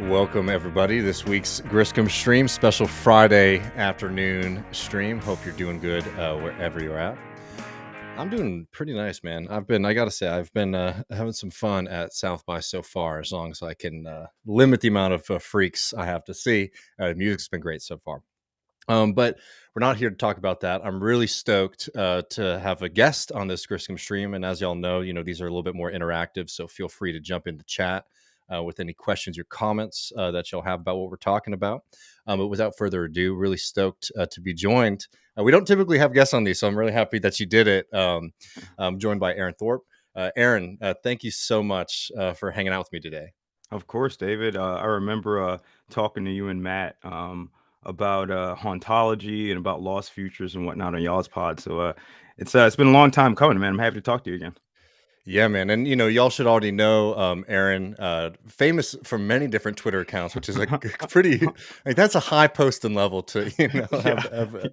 Welcome, everybody. This week's Griscom stream, special Friday afternoon stream. Hope you're doing good wherever you're at. I'm doing pretty nice, man. I gotta say, I've been having some fun at South by so far, as long as I can limit the amount of freaks I have to see. The music's been great so far. But we're not here to talk about that. I'm really stoked to have a guest on this Griscom stream. And as y'all know, these are a little bit more interactive. So feel free to jump into chat with any questions or comments that y'all have about what we're talking about. But without further ado, really stoked to be joined. We don't typically have guests on these, so I'm really happy that you did it. I'm joined by Aaron Thorpe. Aaron, thank you so much for hanging out with me today. Of course, David. I remember talking to you and Matt about hauntology and about lost futures and whatnot on y'all's pod. So it's been a long time coming, man. I'm happy to talk to you again. Yeah, man. And, y'all should already know Aaron, famous for many different Twitter accounts, which is a pretty, that's a high posting level to,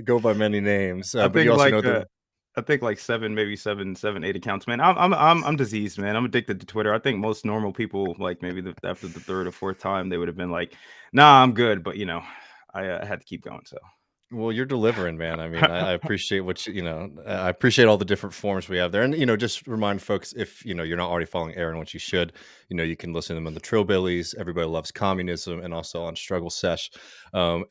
go by many names. I But you think also like know that. I think like seven, 8 accounts, man. I'm diseased, man. I'm addicted to Twitter. I think most normal people, like maybe after the third or fourth time, they would have been like, "Nah, I'm good." But I had to keep going. So. Well, you're delivering, man. I mean, I appreciate I appreciate all the different forms we have there. And, just remind folks, if, you're not already following Aaron, which you should, you can listen to them on the Trillbillies, Everybody Loves Communism, and also on Struggle Sesh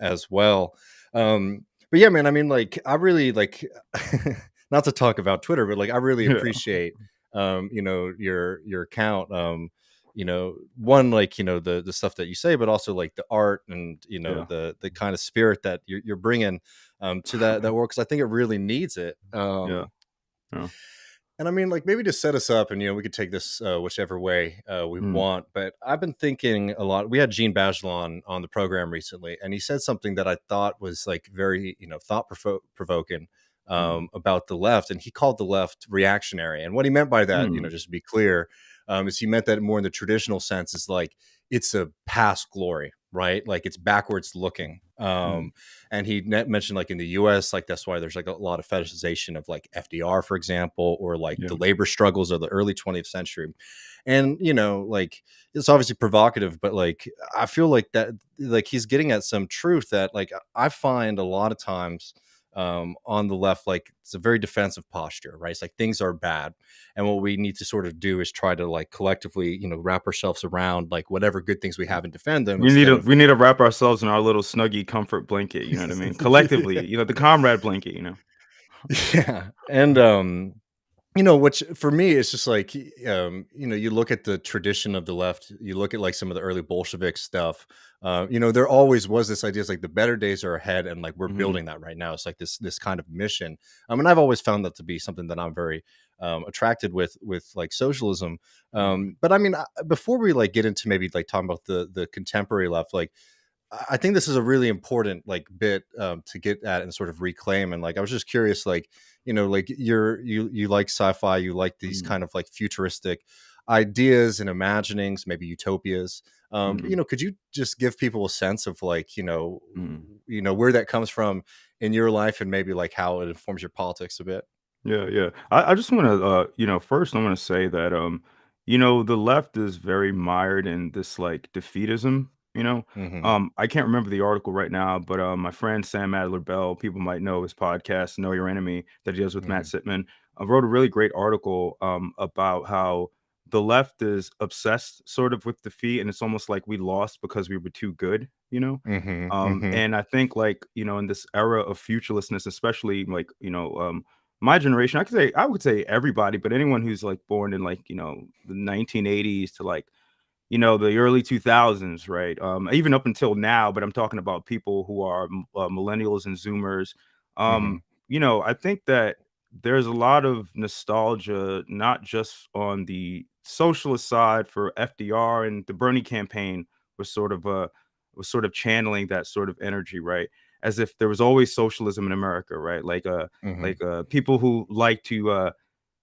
as well. But yeah, man, I mean, I really not to talk about Twitter, but I really Yeah. appreciate, your account. One, the stuff that you say, but also the art and Yeah. the kind of spirit that you're bringing to that work, because I think it really needs it. Yeah. Yeah. And I mean, maybe to set us up, and we could take this whichever way we Mm. want, but I've been thinking a lot. We had Gene Bajlon on the program recently, and he said something that I thought was very thought provoking about the left, and he called the left reactionary. And what he meant by that, Mm. just to be clear, is he meant that more in the traditional sense, is it's a past glory, right? It's backwards looking. Mm. And he mentioned in the US, that's why there's a lot of fetishization of FDR, for example, or Yeah. the labor struggles of the early 20th century. And it's obviously provocative, but I feel that he's getting at some truth that I find a lot of times on the left, it's a very defensive posture, right? It's things are bad, and what we need to sort of do is try to collectively wrap ourselves around whatever good things we have and defend them, We need instead to of we need to wrap ourselves in our little snuggy comfort blanket. You know what I mean? Collectively, the comrade blanket. yeah. And which for me, it's just you look at the tradition of the left, you look at some of the early Bolshevik stuff. There always was this idea, the better days are ahead, and we're Mm-hmm. building that right now. It's this kind of mission. And I've always found that to be something that I'm very attracted with socialism. But I mean, before we get into maybe talking about the contemporary left, I think this is a really important bit to get at and sort of reclaim. And I was just curious, you like sci-fi, you like these Mm-hmm. kind of futuristic ideas and imaginings, maybe utopias. Mm-hmm. Could you just give people a sense of Mm-hmm. where that comes from in your life, and maybe how it informs your politics a bit? Yeah, yeah. I just want to, first I want to say that, the left is very mired in this defeatism. Hmm. I can't remember the article right now, but my friend Sam Adler Bell, people might know his podcast, Know Your Enemy, that he does with Matt Hmm. Sitman, wrote a really great article about how the left is obsessed sort of with defeat, and it's almost like we lost because we were too good. Hmm. Hmm. And I think in this era of futurelessness, especially my generation, I would say everybody, but anyone who's born in the 1980s to the early 2000s, right? Even up until now, but I'm talking about people who are millennials and Zoomers. Hmm. I think that there's a lot of nostalgia, not just on the socialist side for FDR, and the Bernie campaign was sort of channeling that sort of energy, right? As if there was always socialism in America, right? Hmm. People who like to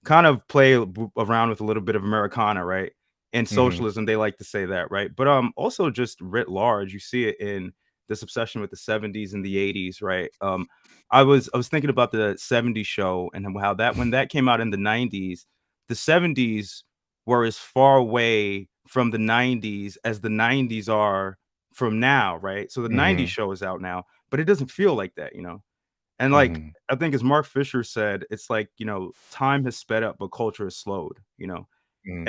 kind of play around with a little bit of Americana, right? And Hmm. socialism, they like to say that, right? But also just writ large, you see it in this obsession with the 70s and the 80s, right? I was thinking about the 70s show and how that when that came out in the 90s, the 70s were as far away from the 90s as the 90s are from now, right? So the 90s Mhm. show is out now, but it doesn't feel like that, you know? And like, Mhm. I think as Mark Fisher said, it's like, time has sped up, but culture has slowed, and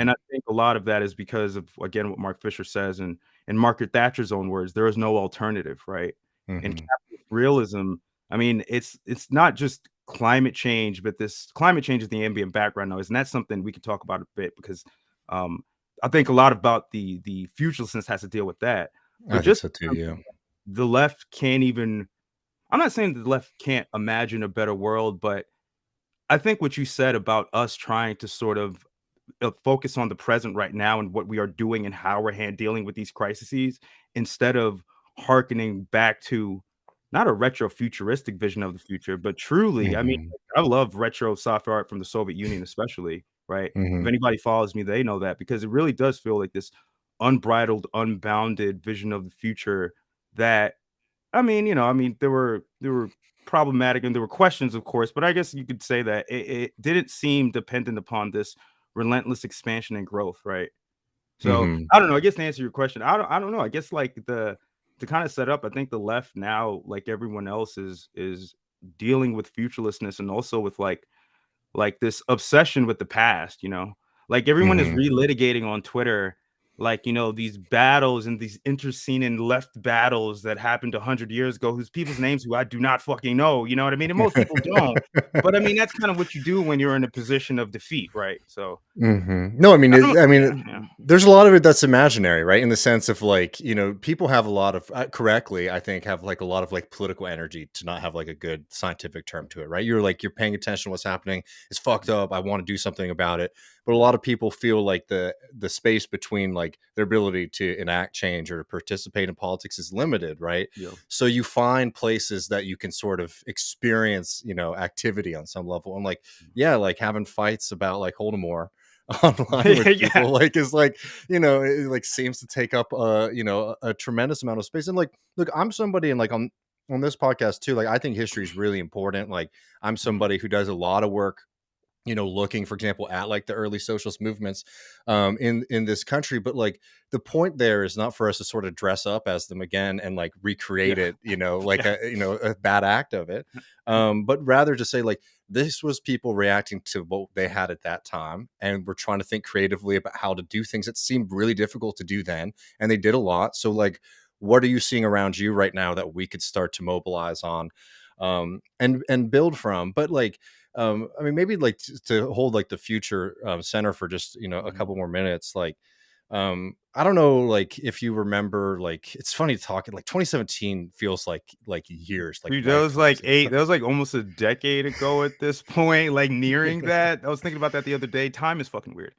I Mhm. think a lot of that is because of, again, what Mark Fisher says, and in Margaret Thatcher's own words, there is no alternative, right? In Mhm. capitalist realism, I mean, it's not just climate change, but this climate change is the ambient background noise, and that's something we could talk about a bit because um, I think a lot about the futurelessness has to deal with that. I But think just so too, yeah. the left can't even. I'm not saying that the left can't imagine a better world, but I think what you said about us trying to sort of focus on the present right now and what we are doing and how we're dealing with these crises instead of hearkening back to not a retro futuristic vision of the future, but truly, I mean, Mhm. I love retro software art from the Soviet Union, especially, right? If Mhm. anybody follows me, they know that because it really does feel like this unbridled, unbounded vision of the future that there were problematic and there were questions, of course, but I guess you could say that it didn't seem dependent upon this relentless expansion and growth, right? So Mhm. I don't know. I guess to answer your question, I don't know. I guess like the to kind of set up, I think the left now, like everyone else, is dealing with futurelessness and also with like this obsession with the past, like everyone is Mhm. relitigating on Twitter, like, these battles and these interscene left battles that happened 100 years ago, whose people's names who I do not fucking know, you know what I mean? And most people don't. But I mean, that's kind of what you do when you're in a position of defeat, right? So Mhm. No, I mean, I don't, yeah, yeah. there's a lot of it that's imaginary, right? In the sense of like, people have a lot of correctly, I think, have like a lot of like political energy to not have like a good scientific term to it, right? You're paying attention to what's happening. It's fucked up. I want to do something about it. But a Yeah, lot of people feel like the space between like their ability to enact change or to participate in politics is limited, right? yeah, So you find places that you can sort of experience, activity on some level. And like, yeah, like having fights about like Holdemore online yeah, with yeah. people like is like it like seems to take up a tremendous amount of space. And like, look, I'm somebody, and like on this podcast too, like I think history is really important. Like I'm Mhm. somebody who does a lot of work, looking, for example, at like the early socialist movements in this country. But like the point there is not for us to sort of dress up as them again and like Yeah, recreate it, like yeah, a bad act of it, but rather to say like this was people reacting to what they had at that time, and we're trying to think creatively about how to do things that seemed really difficult to do then, and they did a lot. So like, what are you seeing around you right now that we could start to mobilize on, and build from? But like, I mean, maybe like to hold like the future center for just a mhm. couple more minutes. Like, I don't know, like if you remember, like it's funny talking. Like 2017 feels like years, like Dude, lifetimes. that was like almost a decade ago at this point, like nearing that. I was thinking about that the other day. Time is fucking weird.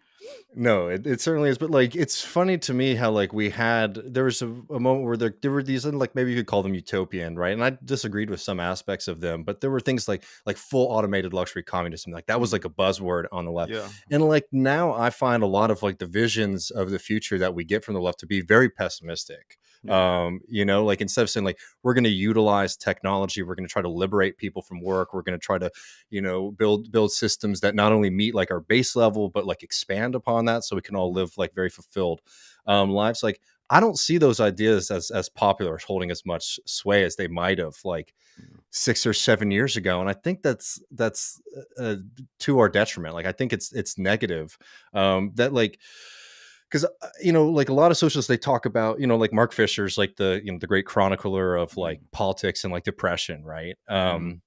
No, it certainly is. But like, it's funny to me how like there was a moment where there were these, and like maybe you could call them utopian, right? And I disagreed with some aspects of them, but there were things like full automated luxury communism, like that was Mhm. like a buzzword on the left. Yeah. And like now I find a lot of like the visions of the future that we get from the left to be very pessimistic. Yeah. Like instead of saying like we're going to utilize technology, we're going to try to liberate people from work, we're going to try to build systems that not only meet like our base level but like expand upon that so we can all Mhm. live like very fulfilled lives. Like I don't see those ideas as popular, as holding as much sway as they might have like Yeah. 6 or 7 years ago. And I think that's to our detriment. Like I think it's negative, that like, because like a lot of socialists, they talk about, like Mark Fisher's like the great chronicler of like Mhm. politics and like depression, right? Mhm.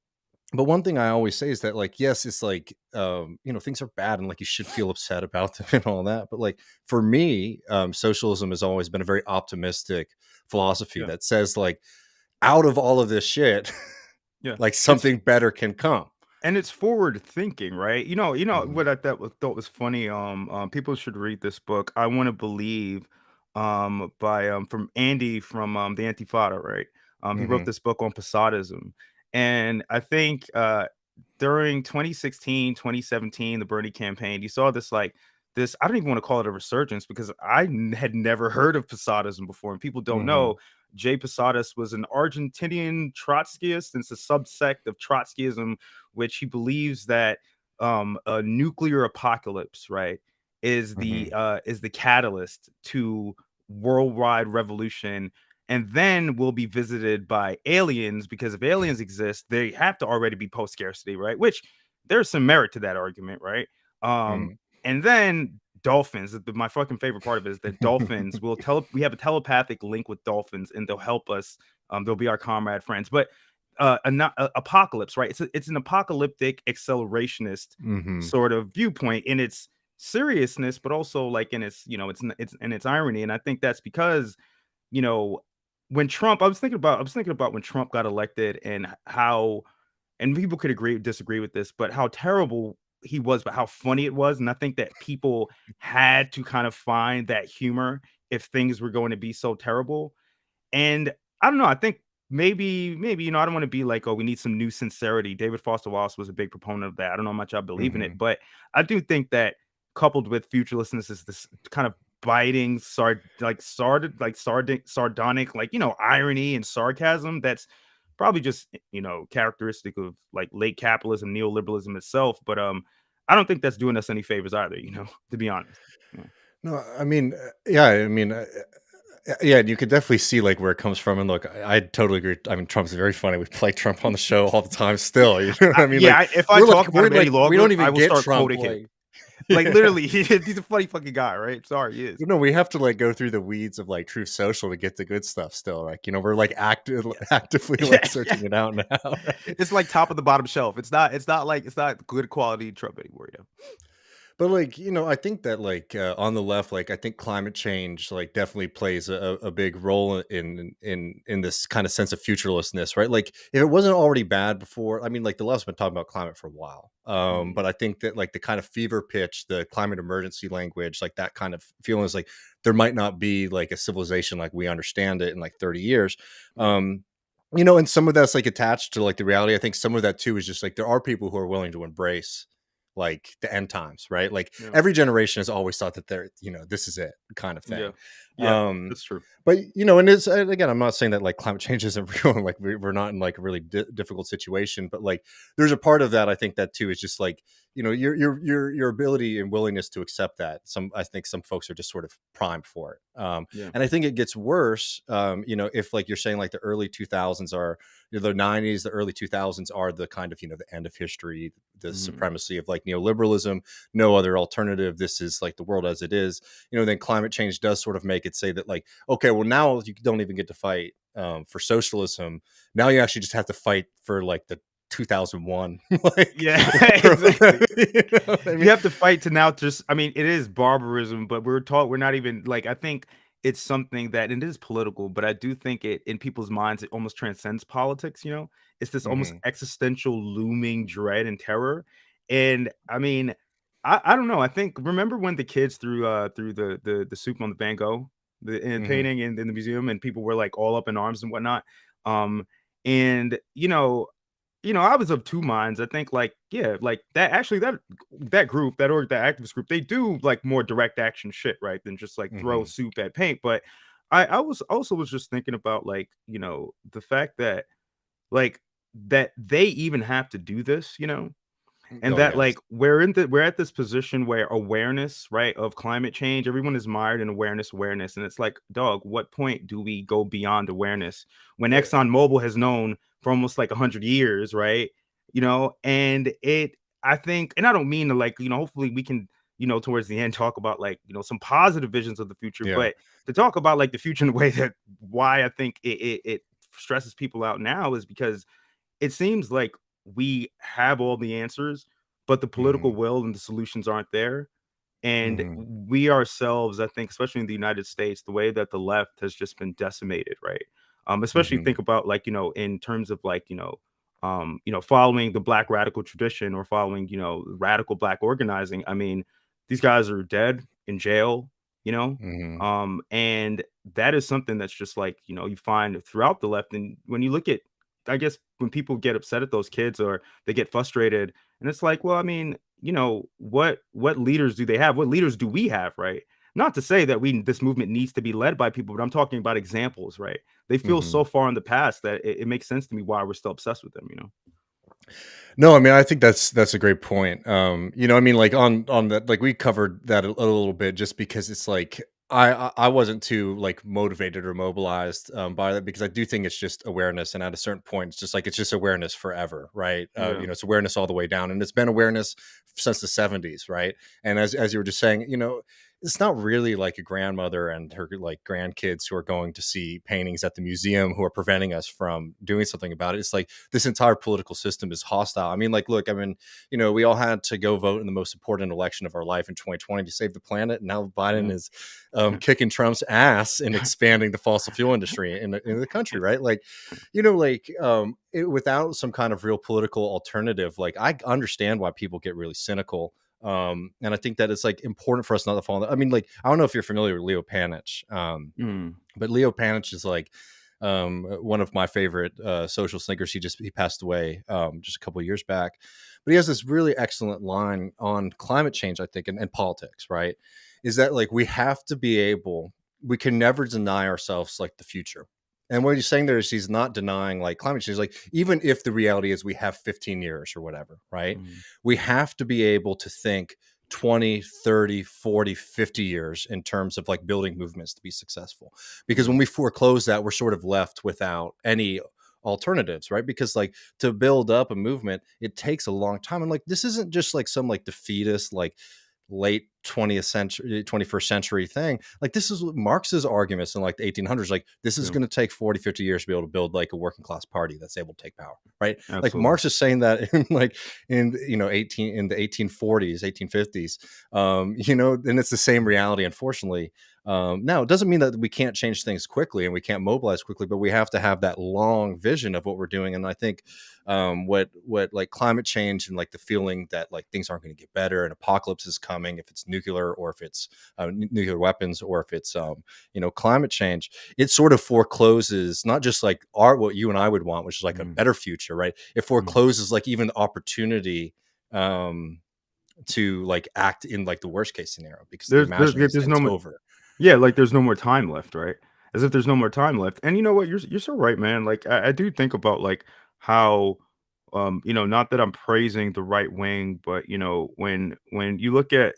But one thing I always say is that like, yes, it's like, things are bad and like you should feel upset about them and all that. But like for me, socialism has always been a very optimistic philosophy Yeah. that says like out of all of this shit, Yeah. like It's something better can come. and it's forward thinking, right? Mhm. What thought was funny. People should read this book. I Want to Believe, by from Andy from the Antifada, right? He wrote Mhm. this book on Posadism, and I think during 2016, 2017, the Bernie campaign, you saw this. I don't even want to call it a resurgence because had never heard of Posadism before, and people don't Mhm. know. Jay Posadas was an Argentinian Trotskyist, and it's a subsect of Trotskyism, which he believes that a nuclear apocalypse, right, Mhm. is the catalyst to worldwide revolution, and then we'll be visited by aliens, because if aliens exist, they have to already be post scarcity, right? Which there's some merit to that argument, right? Um, Mhm. and then dolphins. My fucking favorite part of it is that dolphins will we have a telepathic link with dolphins, and they'll help us. They'll be our comrade friends. But apocalypse, right? It's an apocalyptic accelerationist Mhm. sort of viewpoint in its seriousness, but also like in its it's in its irony. And I think that's because you know when Trump, I was thinking about when Trump got elected, and how, and people could agree disagree with this, but how terrible he was, but how funny it was. And I think that people had to kind of find that humor if things were going to be so terrible. And I don't know, I think maybe, I don't wanna be like, "Oh, we need some new sincerity." David Foster Wallace was a big proponent of that. I don't know how much I believe in it, Mhm. but I do think that coupled with futurelessness is this kind of biting, sardonic, like, irony and sarcasm that's probably just, characteristic of, like, late capitalism, neoliberalism itself, but, I don't think that's doing us any favors either, to be honest. Yeah. No, I mean, yeah, I mean, yeah, and you could definitely see like where it comes from. And look, I totally agree. I mean, Trump's very funny. We play Trump on the show all the time. Still, you know what I mean? Yeah, Like if I talk about we're him any like we don't longer, I even will get start Trump. quoting him. Like, Like, yeah, literally, he's a funny fucking guy, right? Sorry, he is. no, we have to like go through the weeds of like Truth Social to get the good stuff. Still, like we're like Yes. actively like Yeah, searching it out now, right? it's like top of the bottom shelf. It's not good quality Trump anymore, But like, I think that like on the left, like I think climate change like definitely plays a big role in this kind of sense of futurelessness, right? Like if it wasn't already bad before, I mean, like the left's been talking about climate for a while. Mhm. But I think that like the kind of fever pitch, the climate emergency language, like that kind of feeling is like there might not be like a civilization like we understand it in like 30 years. Yeah. Um, and some of that's like attached to like the reality. I think some of that too is just like there are people who are willing to embrace like the end times, right? Like Yeah. every generation has always thought that they're, this is it kind of Yeah. thing. Yeah. That's true. But and it's and again, I'm not saying that like climate change isn't real, and like we're not in like a really difficult situation, but like there's a part of that I think that too is just like your ability and willingness to accept that. I think some folks are just sort of primed for it, Yeah. and I think it gets worse. If like you're saying like the early 2000s are the 90s, the early 2000s are the kind of the end of history, the Mhm. supremacy of like neoliberalism, no other alternative. This is like the world as it is. Then climate change does sort of make it say that like, okay, well now you don't even get to fight for socialism. Now you actually just have to fight for like the 2001 like Yeah, exactly. you know what I You mean? have to fight to now just, I mean, it is barbarism, but we're taught we're not even like, I think it's something that, and it is political, but I do think it in people's minds it almost transcends politics. It's this almost Hmm. existential looming dread and terror. And I mean, I don't know. I think, remember when the kids threw the soup on the Van Gogh, the Hmm. painting in the museum, and people were like all up in arms and whatnot. Um and I was of two minds. I think, like, yeah, like that actually that group, that activist group, they do like more direct action shit, right? Than just like throw Hmm. soup at paint. But I was also was just thinking about, like, the fact that, like, that they even have to do this. And Oh that, yes. like, we're at this position where awareness, right, of climate change, everyone is mired in awareness, and it's like, dog, what point do we go beyond awareness when Eh, ExxonMobil has known for almost like 100 years, right? And I think, and I don't mean to, like, hopefully we can, towards the end talk about, like, some positive visions of the future, yeah. but to talk about like the future in the way that, why I think it stresses people out now, is because it seems like we have all the answers, but the political Hmm. will and the solutions aren't there. And Hmm. we ourselves, I think, especially in the United States, the way that the left has just been decimated, right? Especially Hmm. think about, like, in terms of, like, following the black radical tradition, or following, radical black organizing. I mean, these guys are dead in jail, you know? Hmm. And that is something that's just like, you find throughout the left. And when you look at, I guess, when people get upset at those kids, or they get frustrated, and it's like, well, I mean, what leaders do they have? What leaders do we have, right? Not to say that this movement needs to be led by people, but I'm talking about examples, right? They feel Hmm. so far in the past that it makes sense to me why we're still obsessed with them. No, I mean, I think that's a great point. I mean, like on that, like we covered that a little bit, just because it's like I wasn't too like motivated or mobilized by that, because I do think it's just awareness, and at a certain point, it's just awareness forever, right? Yeah. It's awareness all the way down, and it's been awareness since the '70s, right? And as you were just saying, it's not really like a grandmother and her like grandkids who are going to see paintings at the museum who are preventing us from doing something about it. It's like this entire political system is hostile. I mean, like, look, I mean, we all had to go vote in the most important election of our life in 2020 to save the planet. And now Biden Yeah. is kicking Trump's ass and expanding the fossil fuel industry in the country, right? Like, without some kind of real political alternative, like I understand why people get really cynical. And I think that it's like important for us not to fall. I mean, like, I don't know if you're familiar with Leo Panich, Mm. but Leo Panich is like one of my favorite social thinkers. He passed away just a couple of years back, but he has this really excellent line on climate change, I think, and politics, right? Is that like we can never deny ourselves like the future. And what he's saying there is he's not denying like climate change. Like, even if the reality is we have 15 years or whatever, right? Mm. We have to be able to think 20, 30, 40, 50 years in terms of like building movements to be successful. Because Yeah. when we foreclose that, we're sort of left without any alternatives, right? Because like to build up a movement, it takes a long time. And like this isn't just like some like defeatist, like late 20th century 21st century thing. Like, this is Marx's arguments in like the 1800s. Like, this is Yeah. going to take 40, 50 years to be able to build like a working class party that's able to take power, right? Like, Absolutely. Marx is saying that in like in the 1840s, 1850s. And it's the same reality, unfortunately. Now, it doesn't mean that we can't change things quickly and we can't mobilize quickly, but we have to have that long vision of what we're doing. And I think what like climate change and like the feeling that like things aren't going to get better and apocalypse is coming, if it's nuclear or if it's nuclear weapons or if it's climate change, it sort of forecloses not just like what you and I would want, which is like a Mm. better future, right? It Mm. forecloses like even the opportunity um to like act in like the worst case scenario, because the imagining is There's that no it's more. over. Yeah, like there's no more time left, right? As if there's no more time left. And you know what? You're so right, man. Like I do think about like how not that I'm praising the right wing, but when you look at,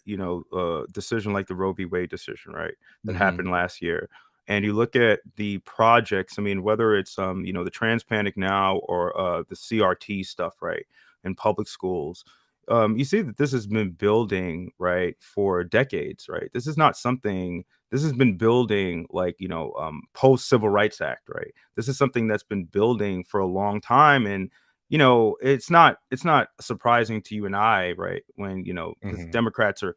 decision like the Roe v. Wade decision, right? That Hmm. happened last year. And you look at the projects, I mean, whether it's the Trans Panic Now or the CRT stuff, right? In public schools, you see that this has been building, right, for decades, right? This is not something this has been building like, post Civil Rights Act, right? This is something that's been building for a long time. And, it's not surprising to you and I, right? When, because Hmm. Democrats are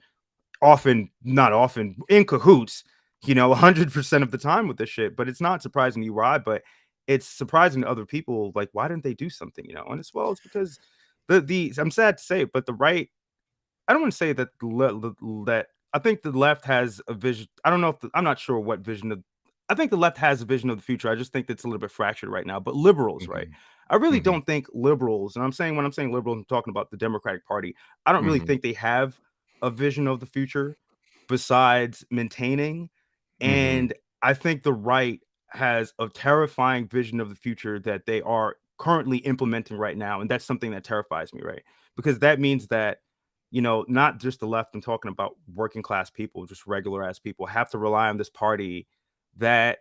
often, not often, in cahoots, 100% of the time with this shit. But it's not surprising to you or I, but it's surprising to other people. Like, why didn't they do something, And it's because the I'm sad to say it, but the right, I don't want to say that that I think the left has a vision. I don't know if I'm not sure what vision of. I think the left has a vision of the future. I just think it's a little bit fractured right now. But liberals, right? Hmm. I really Hmm. don't think liberals, and when I'm saying liberals, I'm talking about the Democratic Party. I don't really Hmm. think they have a vision of the future besides maintaining. Hmm. And I think the right has a terrifying vision of the future that they are currently implementing right now, and that's something that terrifies me, right? Because that means that not just the left, I'm talking about working class people, just regular ass people, have to rely on this party that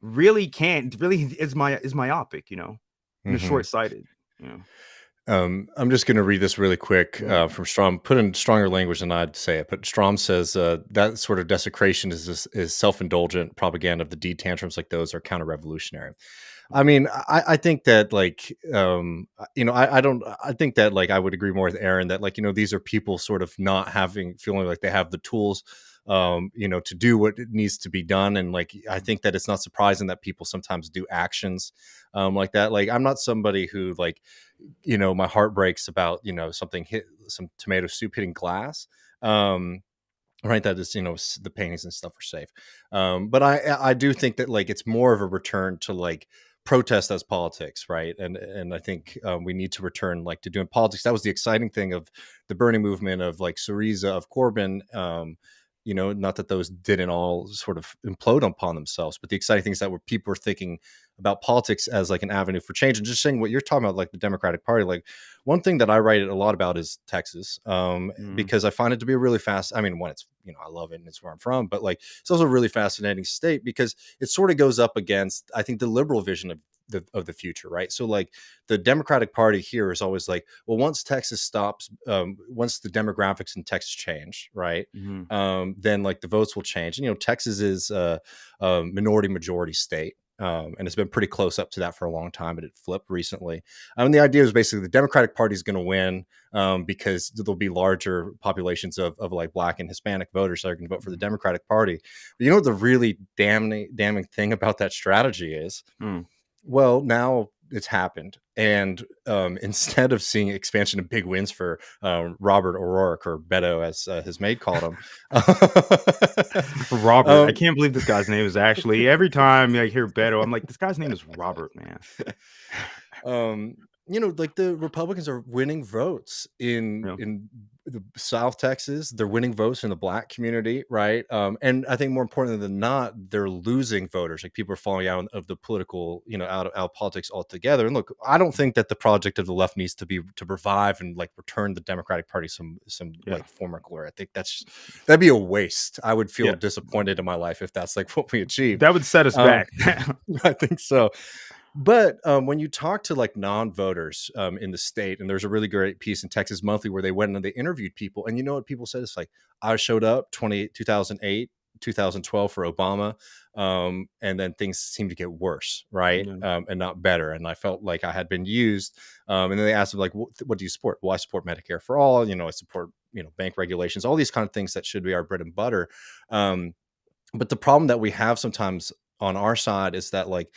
really is myopic, and is Hmm. short sighted. You know, I'm just going to read this really quick yeah, from Strom. Put in stronger language than I'd say it, but Strom says that sort of desecration is self-indulgent propaganda of the D tantrums like those are counter-revolutionary. I mean, I think that like I don't I think that like I would agree more with Aaron that like these are people sort of not feeling like they have the tools to do what it needs to be done. And like I think that it's not surprising that people sometimes do actions like that. Like, I'm not somebody who like my heart breaks about something hit some tomato soup hitting glass. Right, that is, the paintings and stuff are safe. But I do think that like it's more of a return to like protest as politics, right? And I think we need to return like to doing politics. That was the exciting thing of the Bernie movement, of like Syriza, of Corbyn, not that those didn't all sort of implode upon themselves, but the exciting thing is that where people are thinking about politics as like an avenue for change. And just saying what you're talking about, like the Democratic Party, like one thing that I write a lot about is Texas, Mm, because I find it to be a really fast. I mean, when it's, I love it and it's where I'm from, but like it's also a really fascinating state because it sort of goes up against, I think, the liberal vision of the future, right? So like the Democratic Party here is always like, well, once Texas stops, once the demographics in Texas change, right, mm, then like the votes will change. And Texas is a minority majority state. And it's been pretty close up to that for a long time, but it flipped recently. And the idea is basically the Democratic Party is going to win because there'll be larger populations of like Black and Hispanic voters that are going to vote for the Democratic Party. But what the really damning thing about that strategy is? mm. Well, now it's happened. And instead of seeing expansion of big wins for Robert O'Rourke, or Beto, as his maid called him. Robert. I can't believe this guy's name is actually, every time I hear Beto, I'm like, this guy's name is Robert, man. Like the Republicans are winning votes in Yeah. the South Texas. They're winning votes in the Black community, right? And I think more importantly than not, they're losing voters. Like people are falling out of the political, out of politics altogether. And look, I don't think that the project of the left needs to be to revive and like return the Democratic Party some like former glory. I think that'd be a waste. I would feel disappointed in my life if that's like what we achieved. That would set us back. I think so. But when you talk to like non-voters in the state, and there's a really great piece in Texas Monthly where they went and they interviewed people, and what people said? It's like, I showed up 2008, 2012 for Obama, and then things seemed to get worse, right? And not better. And I felt like I had been used. And then they asked them, like, what do you support? Well, I support Medicare for all. I support bank regulations, all these kind of things that should be our bread and butter. But the problem that we have sometimes on our side is that, like,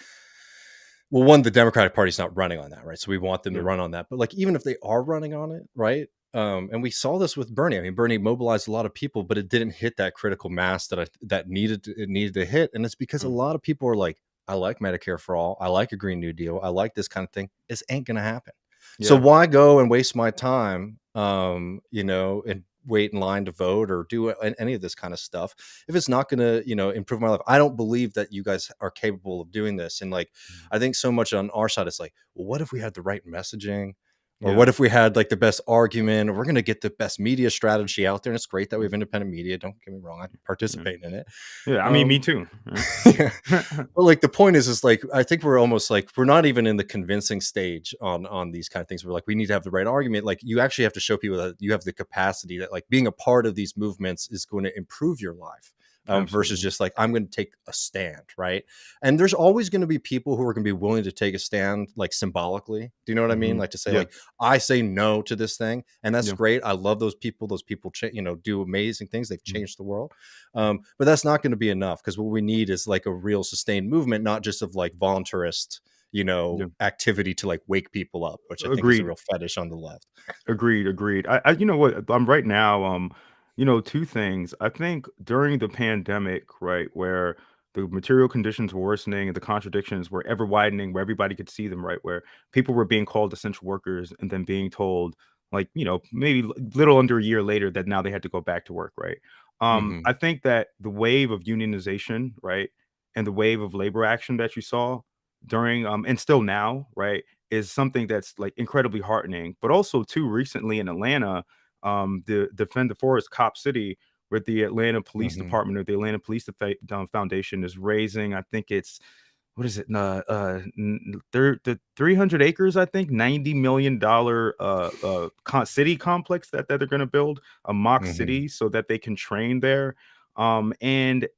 well, one, the Democratic Party's not running on that, right? So we want them to run on that. But like, even if they are running on it, right? And we saw this with Bernie. I mean, Bernie mobilized a lot of people, but it didn't hit that critical mass that needed to hit. And it's because a lot of people are like, I like Medicare for all. I like a Green New Deal. I like this kind of thing. This ain't going to happen. So why go and waste my time, and wait in line to vote or do any of this kind of stuff if it's not going to improve my life? I don't believe that you guys are capable of doing this. And like, I think so much on our side, it's like, well, what if we had the right messaging, or what if we had like the best argument, or we're going to get the best media strategy out there? And it's great that we have independent media, don't get me wrong, I participate in it. I mean, me too. But like, the point is like, I think we're almost like, we're not even in the convincing stage on these kind of things. We're like, we need to have the right argument. Like, you actually have to show people that you have the capacity, that like being a part of these movements is going to improve your life. Versus just like, I'm going to take a stand, right? And there's always going to be people who are going to be willing to take a stand, like symbolically. Do you know what I mean? Like to say, like, I say no to this thing, and that's great. I love those people. Those people, do amazing things. They've changed the world. But that's not going to be enough, because what we need is like a real sustained movement, not just of like voluntarist, activity to like wake people up, which I think is a real fetish on the left. Agreed. I you know what? I'm right now. Two things. I think during the pandemic, right, where the material conditions were worsening and the contradictions were ever widening, where everybody could see them, right, where people were being called essential workers and then being told, like, maybe little under a year later, that now they had to go back to work, right? I think that the wave of unionization, right, and the wave of labor action that you saw during and still now, right, is something that's like incredibly heartening. But also too, recently in Atlanta, the Defend the Forest Cop City, with the Atlanta Police Department, or the Atlanta Police Foundation, is raising, I think it's, what is it? The 300 acres, I think, $90 million city complex that they're going to build, a mock city, so that they can train there. And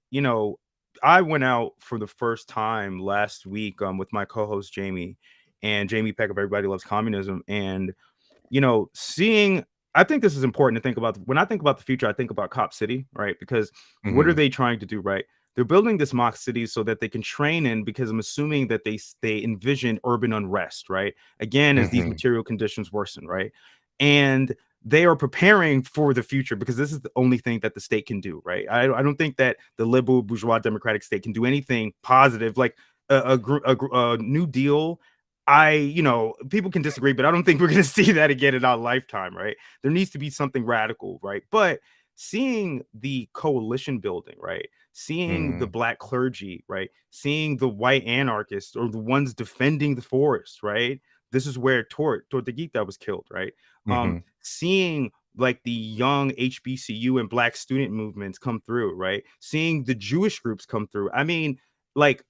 I went out for the first time last week with my co-host Jamie Peck of Everybody Loves Communism, and seeing. I think this is important to think about. When I think about the future, I think about Cop City, right? Because what are they trying to do, right? They're building this mock city so that they can train in, because I'm assuming that they envision urban unrest, right? Again, as these material conditions worsen, right? And they are preparing for the future, because this is the only thing that the state can do, right? I don't think that the liberal bourgeois democratic state can do anything positive, like a New Deal. People can disagree, but I don't think we're going to see that again in our lifetime, right? There needs to be something radical, right? But seeing the coalition building, right? Seeing the Mhm. black clergy, right? Seeing the white anarchists or the ones defending the forest, right? This is where Tortuguita was killed, right? Mhm. Seeing like the young HBCU and black student movements come through, right? Seeing the Jewish groups come through. I mean, like,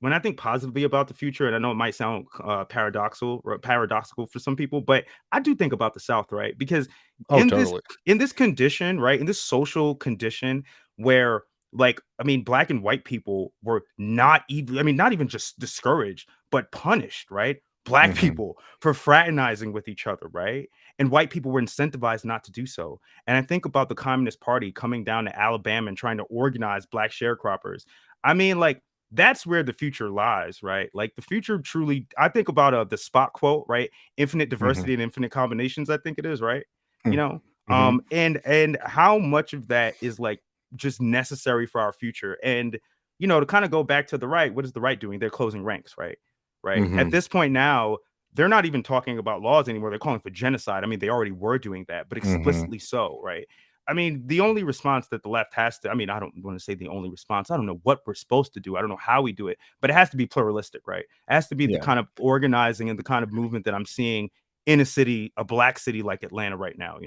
when I think positively about the future, and I know it might sound paradoxical for some people, but I do think about the South, right? Because Oh, in this totally. in this condition, right, in this social condition where, like, I mean, black and white people were not even, I mean, not even just discouraged, but punished, right? Black Mhm. people for fraternizing with each other, right? And white people were incentivized not to do so. And I think about the Communist Party coming down to Alabama and trying to organize black sharecroppers. I mean, like, that's where the future lies, right? Like the future truly, I think about the Spock quote, right? Infinite Mhm. diversity and infinite combinations, I think it is, right? You Mm. know, Mhm. and how much of that is like just necessary for our future. And to kind of go back to the right, what is the right doing? They're closing ranks, right? Right. At Mhm. this point now, they're not even talking about laws anymore. They're calling for genocide. I mean, they already were doing that, but Mhm. explicitly so, right? I mean, the only response that the left has to, I mean, I don't want to say the only response. I don't know what we're supposed to do. I don't know how we do it, but it has to be pluralistic, right? It has to be the Yeah. kind of organizing and the kind of movement that I'm seeing in a city, a black city like Atlanta right now.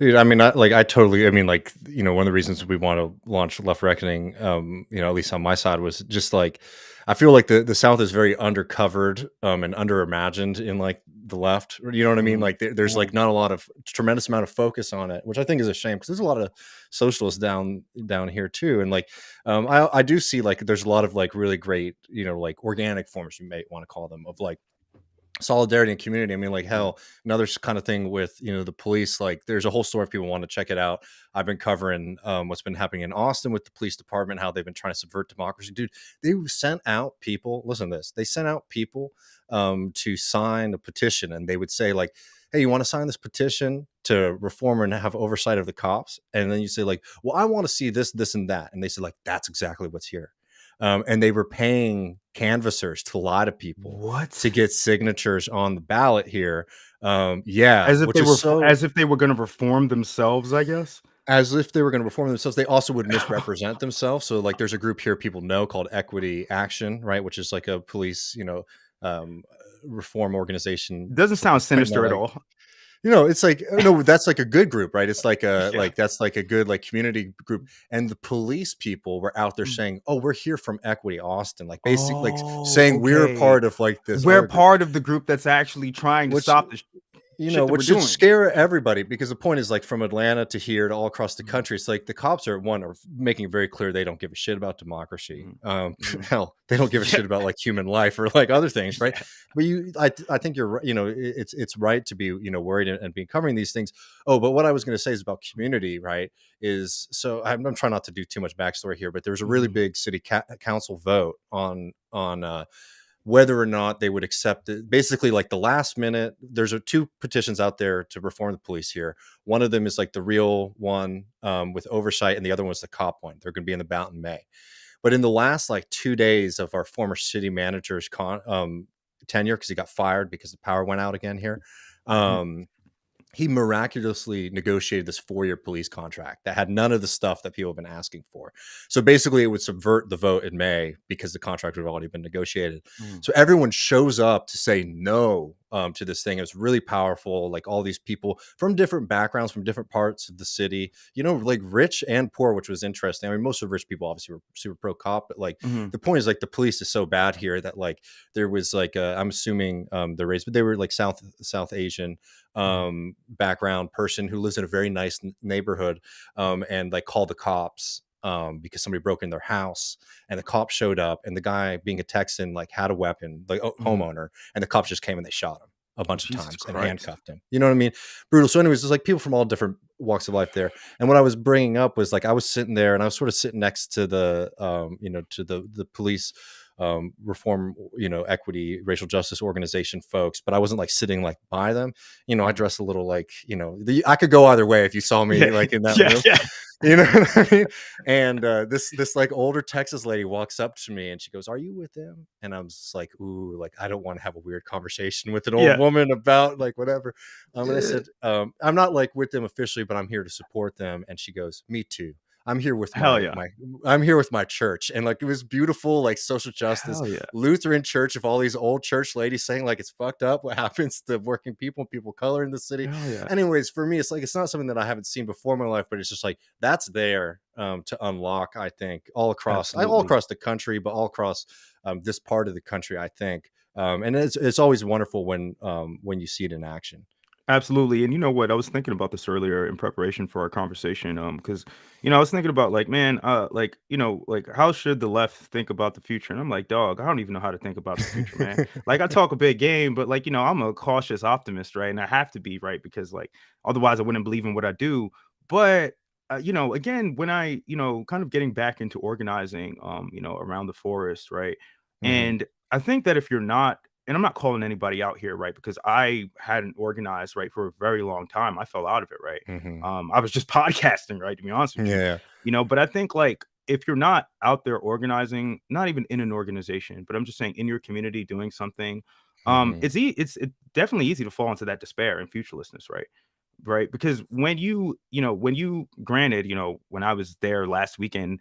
Dude, I mean, I totally, I mean, like, one of the reasons we want to launch Left Reckoning, at least on my side, was just like, I feel like the South is very undercovered, and underimagined in like the left. You know what I mean? Mm, Like, there's mm, like not a lot of tremendous amount of focus on it, which I think is a shame because there's a lot of socialists down here too. And like, I do see like there's a lot of like really great, like organic forms, you may want to call them, of like solidarity and community. I mean, like, mm, hell, another kind of thing with the police. Like, there's a whole story if people want to check it out. I've been covering what's been happening in Austin with the police department, how they've been trying to subvert democracy. Dude, they sent out people. Listen to this. They sent out people to sign a petition, and they would say like, "Hey, you want to sign this petition to reform and have oversight of the cops?" And then you say like, "Well, I want to see this, this, and that." And they said like, "That's exactly what's here." And they were paying canvassers to lie to people to what? get signatures on the ballot here. Yeah, As if which they is were so, as if they were going to reform themselves, I guess. as if they were going to reform themselves. They also would misrepresent themselves. So, like, there's a group here people know called Equity Action, right? Which is like a police, um, reform organization Doesn't sound fighting sinister at like, all. it's like, oh, no, that's like a good group, right? It's like a Yeah. like that's like a good like community group. And the police people were out there Mm. saying, "Oh, we're here from Equity Austin," like basically like Oh, saying we're a okay. part of like this We're other group, part of the group that's actually trying to which stop the shit that which we're should doing. scare everybody, because the point is like from Atlanta to here to all across the Mhm, country, it's like the cops are making it very clear they don't give a shit about democracy. mhm, mhm. Hell, they don't give a Yeah, shit about like human life or like other things, right? yeah. But I think you're right. It's right to be worried and be covering these things. Oh, but what I was going to say is about community, right? Is so I'm trying not to do too much backstory here, but there was a really Mhm, big city council vote on whether or not they would accept it. Basically, like the last minute, there's two petitions out there to reform the police here. One of them is like the real one, with oversight, and the other one's the cop one. They're going to be in the ballot in May. But in the last like 2 days of our former city manager's tenure, because he got fired because the power went out again here, mhm. um, he miraculously negotiated this 4-year police contract that had none of the stuff that people have been asking for. So basically, it would subvert the vote in May because the contract would have already been negotiated. Mm, So everyone shows up to say no, to this thing. It was really powerful. Like all these people from different backgrounds, from different parts of the city, like rich and poor, which was interesting. I mean, most of the rich people obviously were super pro cop, but like mhm, the point is like the police is so bad here that like there was like I'm assuming the race, but they were like South Asian mhm, background person who lives in a very nice neighborhood, and like called the cops because somebody broke in their house, and the cops showed up, and the guy being a Texan like had a weapon, like mhm. homeowner, and the cops just came and they shot him a bunch of Jesus times and Christ. handcuffed him. You know what I mean? Brutal. So anyways, there's like people from all different walks of life there. And what I was bringing up was like I was sitting there and I was sort of sitting next to the to the police reform, equity, racial justice organization folks, but I wasn't like sitting like by them. I Mhm. dress a little like, I could go either way if you saw me Yeah, like in that yeah, room. yeah. You know what I mean? And this like older Texas lady walks up to me and she goes, "Are you with them?" And I'm just like, "Ooh, like I don't want to have a weird conversation with an old Yeah. woman about like whatever." And I said, "I'm not like with them officially, but I'm here to support them." And she goes, "Me too. I'm here with Hell yeah. I'm here with my church." And like it was beautiful, like social justice Hell yeah. Lutheran church of all these old church ladies saying like it's fucked up what happens to working people, people of color in the city. Hell yeah. Anyways, for me, it's like it's not something that I haven't seen before in my life, but it's just like that's there to unlock. I think all Absolutely. across the country, but all across this part of the country. I think, and it's always wonderful when you see it in action. Absolutely. And you know what? I was thinking about this earlier in preparation for our conversation. Because I was thinking about like, man, like, like how should the left think about the future? And I'm like, dog, I don't even know how to think about the future, man. Like I talk a big game, but like, I'm a cautious optimist, right? And I have to be, right? Because like otherwise I wouldn't believe in what I do. But again, when I, kind of getting back into organizing, around the forest, right? Hmm. And I think that if you're not, and I'm not calling anybody out here, right? Because I hadn't organized, right, for a very long time. I fell out of it, right? Hmm. I was just podcasting, right, to be honest with you. Yeah. But I think like if you're not out there organizing, not even in an organization, but I'm just saying in your community doing something, Hmm. it's definitely easy to fall into that despair and futurelessness, right? Right, because when you granted, when I was there last weekend,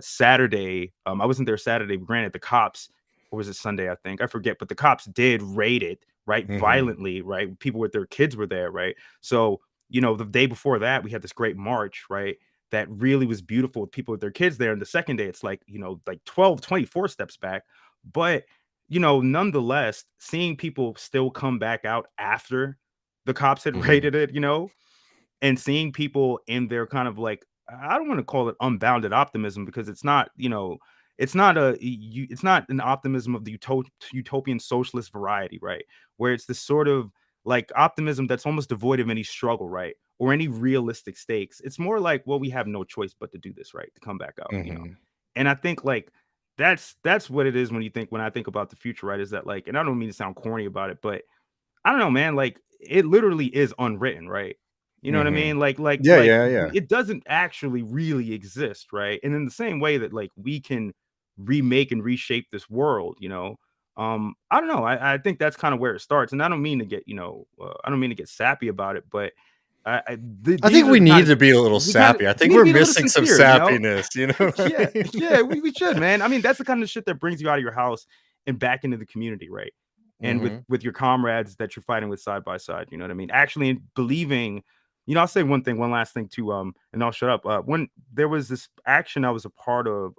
Saturday, I wasn't there Saturday, but granted the cops, or was it Sunday, I think, I forget, but the cops did raid it, right, Hmm. violently, right? People with their kids were there, right? So, the day before that, we had this great march, right? That really was beautiful with people with their kids there. And the second day, it's like, like 12, 24 steps back. But, nonetheless, seeing people still come back out after the cops had Hmm. raided it, and seeing people in their kind of like, I don't want to call it unbounded optimism because it's not, it's not an optimism of the utopian socialist variety, right? Where it's this sort of like optimism that's almost devoid of any struggle, right? Or any realistic stakes. It's more like, well, we have no choice but to do this, right? To come back out. Hmm. And I think like that's what it is when I think about the future, right? Is that like, and I don't mean to sound corny about it, but I don't know, man. Like it literally is unwritten, right? You know what I Hmm. mean? Like, like, Yeah, like yeah, yeah. it doesn't actually really exist, right? And in the same way that like we can remake and reshape this world, I don't know. I think that's kind of where it starts, and I don't mean to get, I don't mean to get sappy about it, but I these think are we the kind need of to be a little we kind of sappy. I we think need to we're be a little missing some sincere. sappiness, you know what Yeah, I yeah, mean? we should, man. I mean, that's the kind of shit that brings you out of your house and back into the community, right? And with Hmm. your comrades that you're fighting with side by side, you know what I mean? Actually believing, I'll say one last thing too, and I'll shut up. When there was this action I was a part of,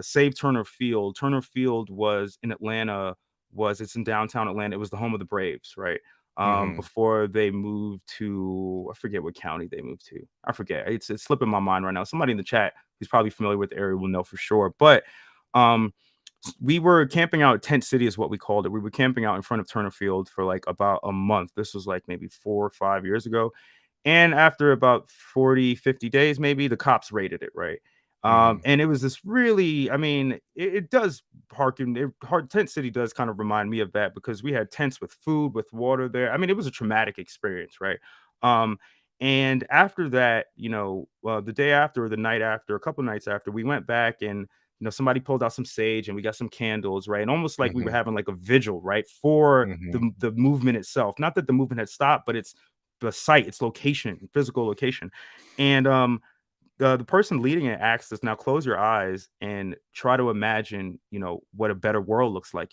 Save Turner Field. Turner Field was in Atlanta, it's in downtown Atlanta. It was the home of the Braves, right? Hmm. Before they moved to, I forget what county they moved to. I forget. It's slipping my mind right now. Somebody in the chat who's probably familiar with the area will know for sure. But um we were camping out at Tent City is what we called it. We were camping out in front of Turner Field for like about a month. This was like maybe 4 or 5 years ago. And after about 40, 50 days, maybe the cops raided it, right? Hmm. And it was this really, I mean, it does Tent City does kind of remind me of that because we had tents with food, with water there. I mean, it was a traumatic experience, right? Um, and after that, the day after or the night after, a couple nights after, we went back and somebody pulled out some sage and we got some candles, right? And almost like we were Hmm. having like a vigil, right? For Hmm. the movement itself. Not that the movement had stopped, but it's the site, its location, physical location. And the person leading it asked us, now close your eyes and try to imagine, what a better world looks like.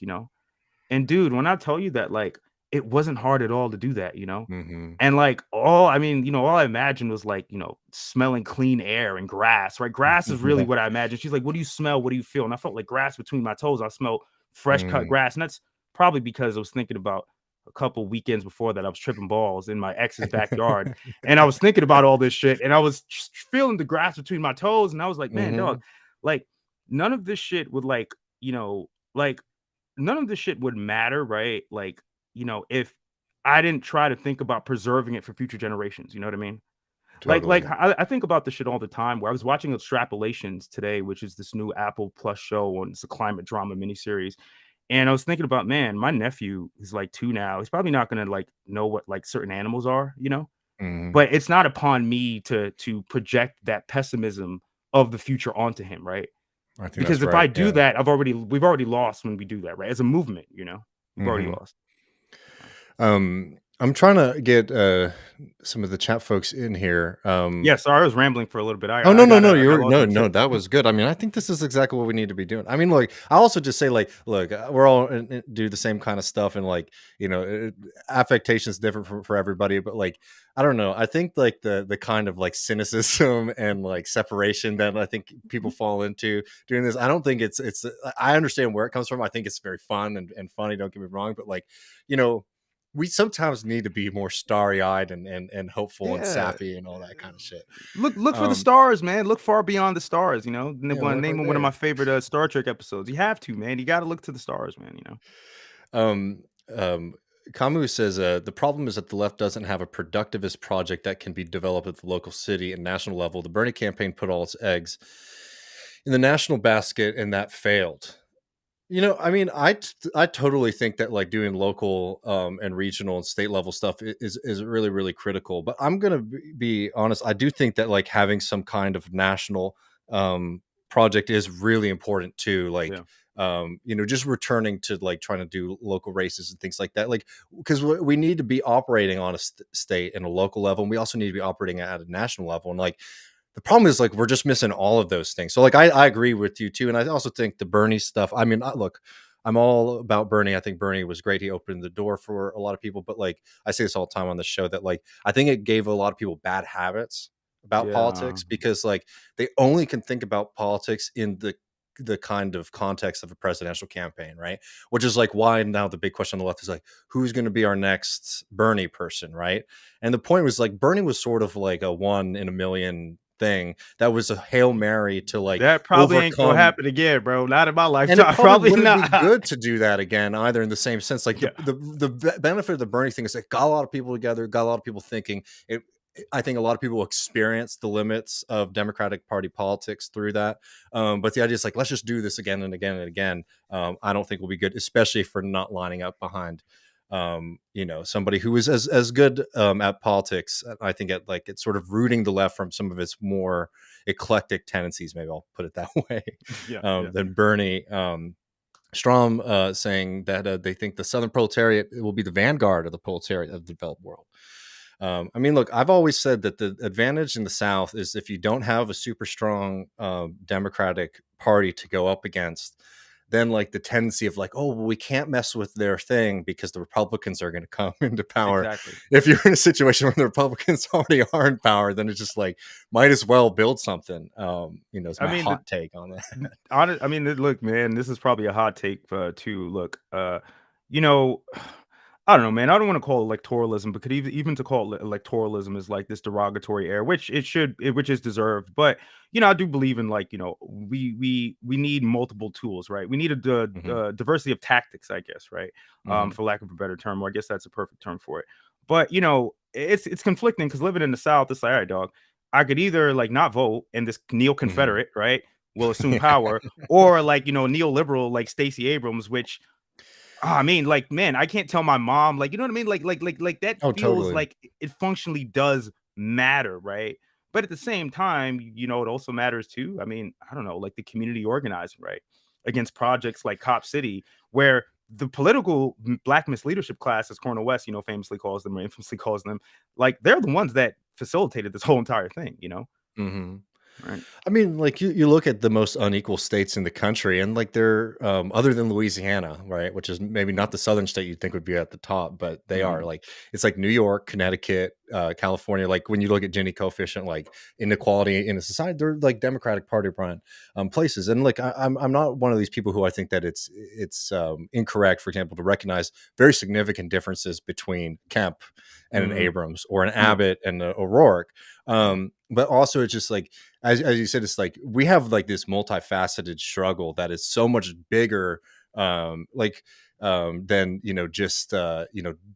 And dude, when I tell you that, like, it wasn't hard at all to do that. Hmm. And like all, I mean, all I imagined was like, smelling clean air and grass, right? Grass is really Yeah. what I imagined. She's like, what do you smell? What do you feel? And I felt like grass between my toes. I smelled fresh cut Mm. grass. And that's probably because I was thinking about a couple weekends before that. I was tripping balls in my ex's backyard. And I was thinking about all this shit. And I was just feeling the grass between my toes. And I was like, man, dog, Mhm. like none of this shit would like none of this shit would matter, right? Like, if I didn't try to think about preserving it for future generations, you know what I mean? Like Totally. I think about this shit all the time where I was watching Extrapolations today, which is this new Apple Plus show on it's a climate drama miniseries. And I was thinking about, man, my nephew is like 2 now. He's probably not gonna like know what like certain animals are, Mhm. But it's not upon me to project that pessimism of the future onto him, right? I think Because that's if I right. do Yeah. that, we've already lost when we do that, right? As a movement, we've already Mhm. lost. Yeah. I'm trying to get some of the chat folks in here. Yeah, sorry, I was rambling for a little bit. Oh, no, no, no, I got you're lost in no, the no, shit. that was good. I mean, I think this is exactly what we need to be doing. I mean, like, I also just say, like, look, we're all do the same kind of stuff, and like, affectation is different for everybody. But like, I don't know. I think like the kind of like cynicism and like separation that I think people fall into doing this. I don't think it's. I understand where it comes from. I think it's very fun and funny. Don't get me wrong, but like, you know. We sometimes need to be more starry-eyed and hopeful and Yeah. sappy and all that kind of shit. Look for the Um, stars, man. Look far beyond the stars, yeah, One look right name one of my there. favorite Star Trek episodes. You have to, man. You got to look to the stars, man. Um, um, Camus says the problem is that the left doesn't have a productivist project that can be developed at the local city and national level. The Bernie campaign put all its eggs in the national basket, and that failed. I mean, I totally think that like doing local and regional and state level stuff is really really critical. But I'm gonna be honest. I do think that like having some kind of national project is really important too. Like Yeah. just returning to like trying to do local races and things like that. Like because we need to be operating on a state and a local level, and we also need to be operating at a national level. And like the problem is like we're just missing all of those things. So like I agree with you too, and I also think the Bernie stuff. I mean, look, I'm all about Bernie. I think Bernie was great. He opened the door for a lot of people. But like I say this all the time on the show that like I think it gave a lot of people bad habits about Yeah. politics because like they only can think about politics in the kind of context of a presidential campaign, right? Which is like why now the big question on the left is like who's going to be our next Bernie person, right? And the point was like Bernie was sort of like a one in a million thing that was a Hail Mary to like That probably ain't gonna overcome. happen again, bro. Not in my And it lifetime. probably Probably wouldn't be not. good to do that again either in the same sense. Like Yeah. the benefit of the Bernie thing is it got a lot of people together, got a lot of people thinking. I think a lot of people experienced the limits of Democratic Party politics through that. But the idea is like, let's just do this again and again and again. I don't think will be good, especially if we're not lining up behind somebody who is as good at politics. I think at like it's sort of rooting the left from some of its more eclectic tendencies. Maybe I'll put it that way. Yeah. Yeah. Than Bernie. Strom saying that they think the Southern proletariat will be the vanguard of the proletariat of the developed world. I mean, look, I've always said that the advantage in the South is if you don't have a super strong Democratic Party to go up against, then like the tendency of like, oh, well, we can't mess with their thing because the Republicans are going to come into power. Exactly. If you're in a situation where the Republicans already are in power, then it's just like might as well build something. Is I my mean, hot take on that. look, man, this is probably a hot take too. Look, you know, I don't know, man. I don't want to call it electoralism, but even to call it electoralism is like this derogatory air, which is deserved. But I do believe in like we need multiple tools, right? We need Hmm. diversity of tactics, I guess, right? Hmm. For lack of a better term, or I guess that's a perfect term for it. But it's conflicting because living in the South, it's like, all right, dog. I could either like not vote and this neo Hmm. Confederate, right, will assume power, or like neoliberal like Stacey Abrams, which I mean, like, man, I can't tell my mom, like, you know what I mean? Like that Oh, feels totally. like it functionally does matter, right? But at the same time, it also matters too. I mean, I don't know, like the community organizing, right? Against projects like Cop City, where the political black misleadership class, as Cornel West, famously calls them or infamously calls them, like they're the ones that facilitated this whole entire thing, Hmm. right? I mean, like you look at the most unequal states in the country, and like they're other than Louisiana, right, which is maybe not the southern state you'd think would be at the top, but they are. Mm-hmm. Like it's like New York, Connecticut, California. Like when you look at Gini coefficient, like inequality in a society, they're like Democratic Party run places. And like I'm not one of these people who I think that it's incorrect, for example, to recognize very significant differences between Kemp and an Mm-hmm. Abrams or an Yeah. Abbott and a O'Rourke. Yeah. But also it's just like as you said, it's like we have like this multifaceted struggle that is so much bigger, than just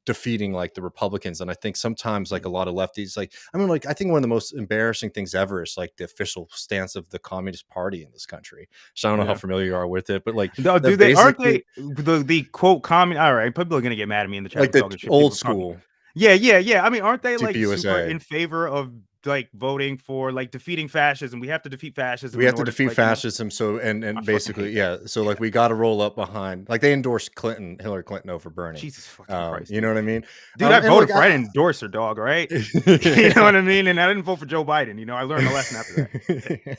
defeating like the Republicans. And I think sometimes like a lot of lefties, like I mean, like I think one of the most embarrassing things ever is like the official stance of the Communist Party in this country. So I don't know how Yeah. familiar you are with it, but like No, do that they aren't basically they the quote common all right, people are gonna get mad at me in the chat like for the talking shit. old People talking school. Yeah. I mean, aren't they like super TPUSA. in favor of like voting for like defeating fascism? We have to defeat fascism We in have to order to defeat like, you know, fascism. So I and fucking basically, hate that. yeah. So like Yeah. we got to roll up behind. Like they endorsed Hillary Clinton over Bernie. Jesus fucking Christ, You know dude. what I mean? Dude, I And voted look, for, I didn't endorse her, dog, all right? You know what I mean? And I didn't vote for Joe Biden. You know, I learned a lesson after that.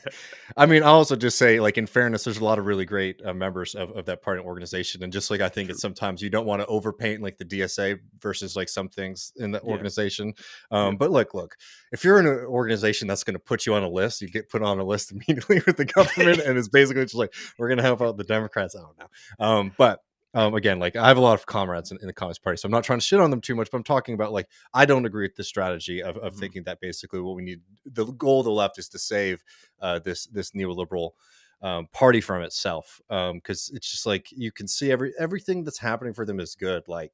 I mean, I'll also just say, like, in fairness, there's a lot of really great members of that party organization. And just like I think it's True. sometimes you don't want to overpaint like the DSA versus like some things in the Yeah. organization. Yeah. But look, if you're in an organization that's going to put you on a list, you get put on a list immediately with the government. And it's basically just like, we're going to help out the Democrats. I don't know. But again, like I have a lot of comrades in the Communist Party, so I'm not trying to shit on them too much, but I'm talking about like I don't agree with the strategy of thinking that basically what we need, the goal of the left is to save this neoliberal party from itself, because it's just like you can see everything that's happening for them is good. Like,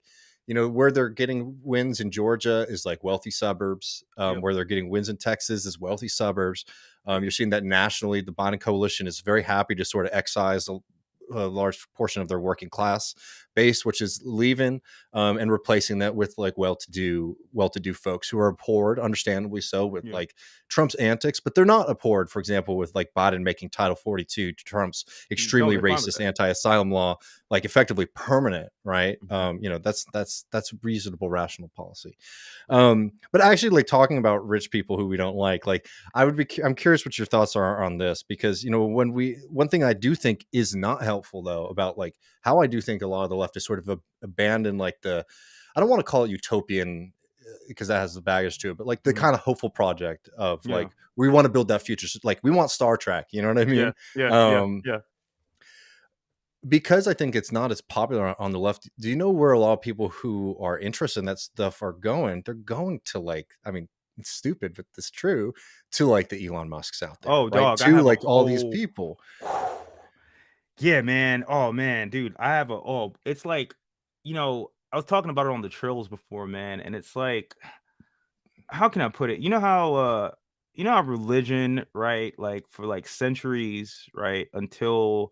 you know, where they're getting wins in Georgia is like wealthy suburbs. Yep. Where they're getting wins in Texas is wealthy suburbs. Yep. You're seeing that nationally. The Biden coalition is very happy to sort of excise a large portion of their working class base, which is leaving, and replacing that with like well-to-do folks who are abhorred, understandably so, with Yeah. like Trump's antics, but they're not abhorred, for example, with like Biden making Title 42, Trump's No, extremely they're fine with racist that. anti-asylum law, like effectively permanent, right? Mhm. You know, that's reasonable, rational policy. But actually, like talking about rich people who we don't like I'm curious what your thoughts are on this, because you know, one thing I do think is not helpful though about like how I do think a lot of the left is sort of abandoned like I don't want to call it utopian, because that has the baggage to it, but like the Mhm. kind of hopeful project of Yeah. like we want to build that future, like we want Star Trek, you know what I Yeah. mean? Yeah. Yeah. um Yeah. because I think it's not as popular on the left. Do you know where a lot of people who are interested in that stuff are going? They're going to like, I mean, it's stupid, but it's true, to like the Elon Musks out there, Oh, right? dog, I To have a like all these whole people. Yeah, man. Oh, man, dude, I have a it's like, you know, I was talking about it on the trills before, man, and it's like, how can I put it? You know how religion, right, like for like centuries, right, until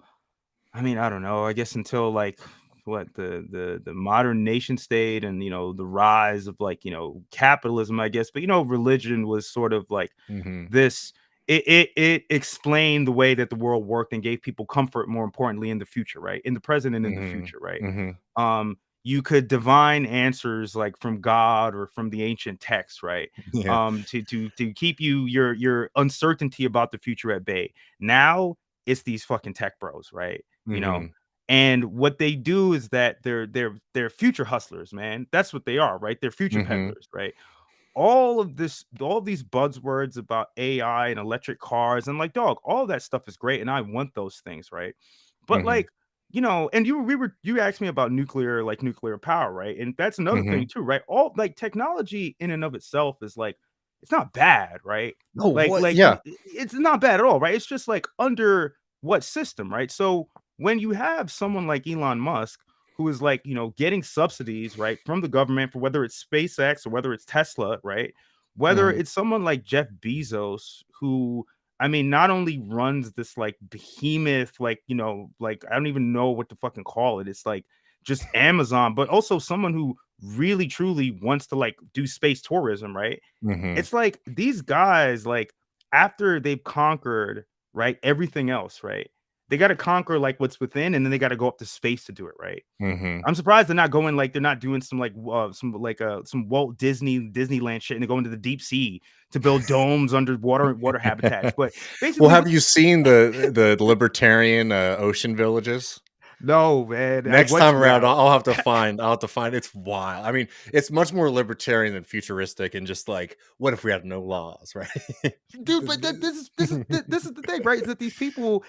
I mean, I don't know, I guess until like what the modern nation state and the rise of like, capitalism, I guess, but religion was sort of like Mm-hmm. this it explained the way that the world worked and gave people comfort, more importantly, in the future, right? In the present and in the future, right? Mm-hmm. Mm-hmm. You could divine answers like from God or from the ancient texts, right? Yeah. To keep your uncertainty about the future at bay. Now it's these fucking tech bros, right? You know, Mm-hmm. and what they do is that they're future hustlers, man. That's what they are, right? They're future Mm-hmm. peddlers, right? All of these buzzwords about AI and electric cars and like, dog, all that stuff is great, and I want those things, right? But Mm-hmm. like, and you asked me about nuclear power, right? And that's another Mm-hmm. thing too, right? All like technology in and of itself is like, it's not bad, right? Oh, what? Yeah. It's not bad at all, right? It's just like under what system, right? So when you have someone like Elon Musk who is like, getting subsidies, right, from the government for whether it's SpaceX or whether it's Tesla, right? Whether Mm-hmm. it's someone like Jeff Bezos, who, I mean, not only runs this like behemoth, like, like I don't even know what to fucking call it. It's like just Amazon, but also someone who really truly wants to like do space tourism, right? Mm-hmm. It's like these guys, like after they've conquered, right, everything else, right? They got to conquer like what's within, and then they got to go up to space to do it, right? Mm-hmm. I'm surprised they're not going like they're not doing some Walt Disneyland shit and they go into the deep sea to build domes under water habitats. But Well, basically, have what you seen the libertarian ocean villages? no, man, I Next want time to around, now. I'll have to find. It's wild. I mean, it's much more libertarian than futuristic, and just like, what if we had no laws, right? Dude, but this is the thing, right? Is that these people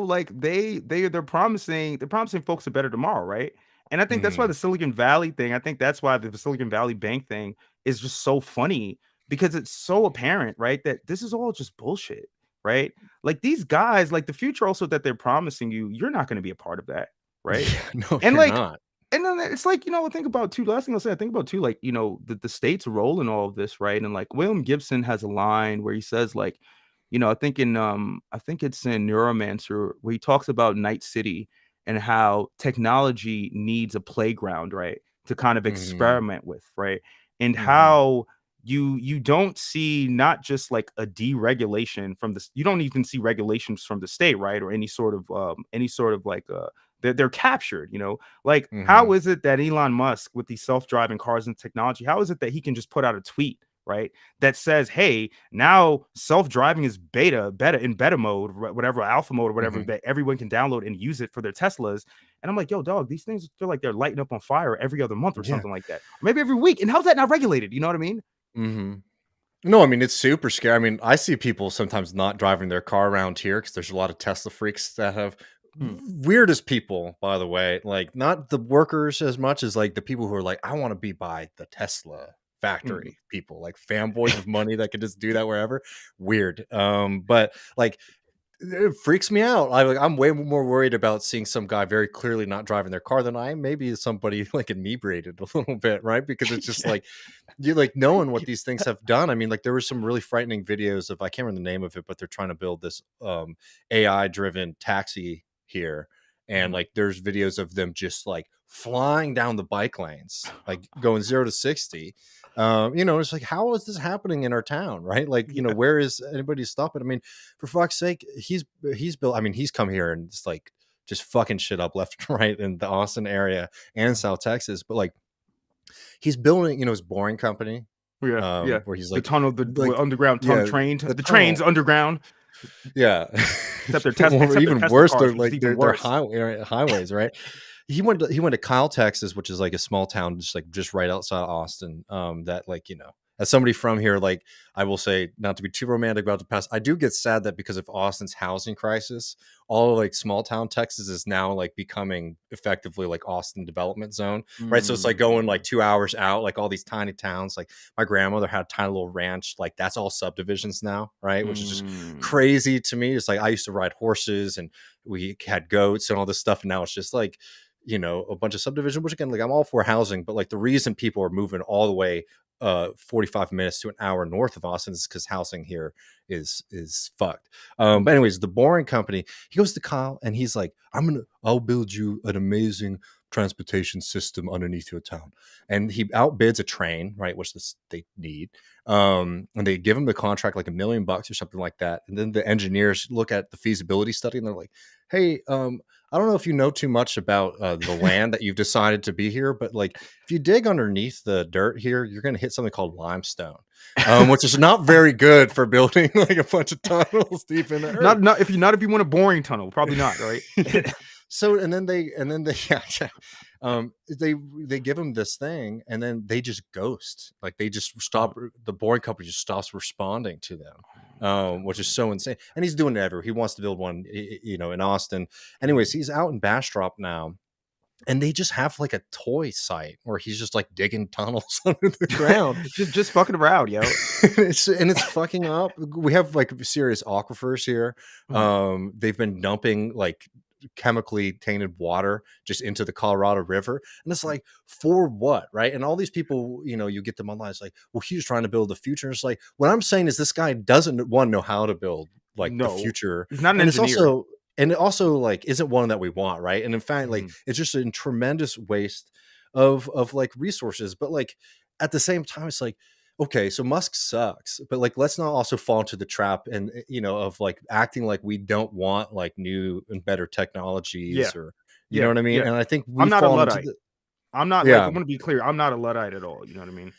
like they're promising folks a better tomorrow, right? And I think that's why Mhm. the Silicon Valley thing, I think that's why the Silicon Valley Bank thing is just so funny because it's so apparent, right? That this is all just bullshit, right? Like these guys, like the future also that they're promising you, you're not going to be a part of that, right? Yeah, no, And you're like not. and then it's like, think about too, last thing I'll say, I think about too, like, the state's role in all of this, right? And like William Gibson has a line where he says, like, I think it's in Neuromancer where he talks about Night City and how technology needs a playground, right? To kind of Mhm. experiment with, right? and Mm-hmm. how you don't see not just like a deregulation from this, you don't even see regulations from the state, right, or any sort of like they're captured, like Mm-hmm. how is it that Elon Musk with these self-driving cars and technology, how is it that he can just put out a tweet, right, that says, hey, now self-driving is beta in beta mode, whatever, alpha mode or whatever, Mm-hmm. that everyone can download and use it for their Teslas. And I'm like, yo, dog, these things feel like they're lighting up on fire every other month or Yeah. something like that, or maybe every week. And how's that not regulated? You know what I mean? Mm-hmm. No, I mean, it's super scary. I mean, I see people sometimes not driving their car around here because there's a lot of Tesla freaks that have Hmm. weirdest people, by the way. Like, not the workers as much as like the people who are like, I want to be by the Tesla Hmm. factory people, like fanboys of money that could just do that wherever. Weird. But like it freaks me out. I'm way more worried about seeing some guy very clearly not driving their car than I am. Maybe somebody like inebriated a little bit, right? Because it's just like you like knowing what these things have done. I mean, like there were some really frightening videos of I can't remember the name of it, but they're trying to build this AI driven taxi here. And Mhm. like there's videos of them just like flying down the bike lanes, like going 0 to 60. It's like, how is this happening in our town, right? Like, Yeah. where is anybody stopping? I mean, for fuck's sake, he's built. I mean, he's come here and it's like just fucking shit up left and right in the Austin area and South Texas. But like he's building, his boring company, Yeah, yeah. where he's The tunnel, the like underground yeah, the the trains tunnel, underground, yeah. Or except they're even Tesla worse, cars, they're which is like even they're worse. highways, right? He went to Kyle, Texas, which is like a small town just right outside Austin. That like, as somebody from here, like I will say, not to be too romantic about the past, I do get sad that because of Austin's housing crisis, all like small town Texas is now like becoming effectively like Austin development zone, right? So it's like going like Mm, 2 hours out, like all these tiny towns. Like my grandmother had a tiny little ranch, like that's all subdivisions now, right? Which is just mm. crazy to me. It's like I used to ride horses and we had goats and all this stuff, and now it's just like a bunch of subdivision, which again, like I'm all for housing, but like the reason people are moving all the way 45 minutes to an hour north of Austin is because housing here is fucked. But anyways, the boring company, he goes to Kyle and he's like, I'll build you an amazing transportation system underneath your town. And he outbids a train, right, which they need. And they give him the contract like $1 million or something like that. And then the engineers look at the feasibility study and they're like, hey, I don't know if you know too much about the land that you've decided to be here, but like if you dig underneath the dirt here, you're going to hit something called limestone, which is not very good for building like a bunch of tunnels deep in the earth. Not if you want a boring tunnel, probably not, right? So and then they yeah, they give him this thing and then they just ghost, like they just stop. The boring company just stops responding to them, which is so insane. And he's doing it everywhere. He wants to build one, in Austin. Anyways, he's out in Bastrop now, and they just have like a toy site where he's just like digging tunnels under the ground. just fucking around, yo. It's fucking up. We have like serious aquifers here. They've been dumping like chemically tainted water just into the Colorado River, and it's like, for what, right? And all these people, you get them online, it's like, well, he's trying to build the future. And it's like, what I'm saying is this guy doesn't one know how to build like the No, future, he's not an and it's engineer. also and it also like isn't one that we want, right? And in fact, like Mhm. it's just a tremendous waste of like resources. But like at the same time, it's like, okay, so Musk sucks, but like let's not also fall into the trap and of like acting like we don't want like new and better Yeah, technologies, or you know yeah, what I mean? yeah. And I think I'm we've not a fallen into Luddite. the I'm not like, I yeah, want to be clear. I'm not a Luddite at all. You know what I mean?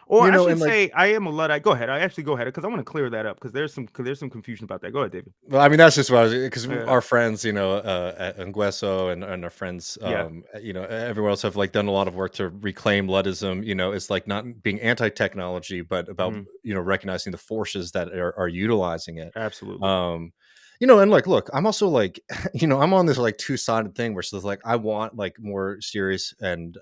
Or I should and like say I am a Luddite. Go ahead. I actually go ahead because I want to clear that up because there's some confusion about that. Go ahead, David. well, I mean, that's just what I was because Yeah. our friends, at Nguesso and our friends, Yeah. everywhere else have like done a lot of work to reclaim Luddism. It's like not being anti-technology, but about Mhm. recognizing the forces that are utilizing it. Absolutely. Um, and like, look, I'm also like, I'm on this like two-sided thing where it's like I want like more serious and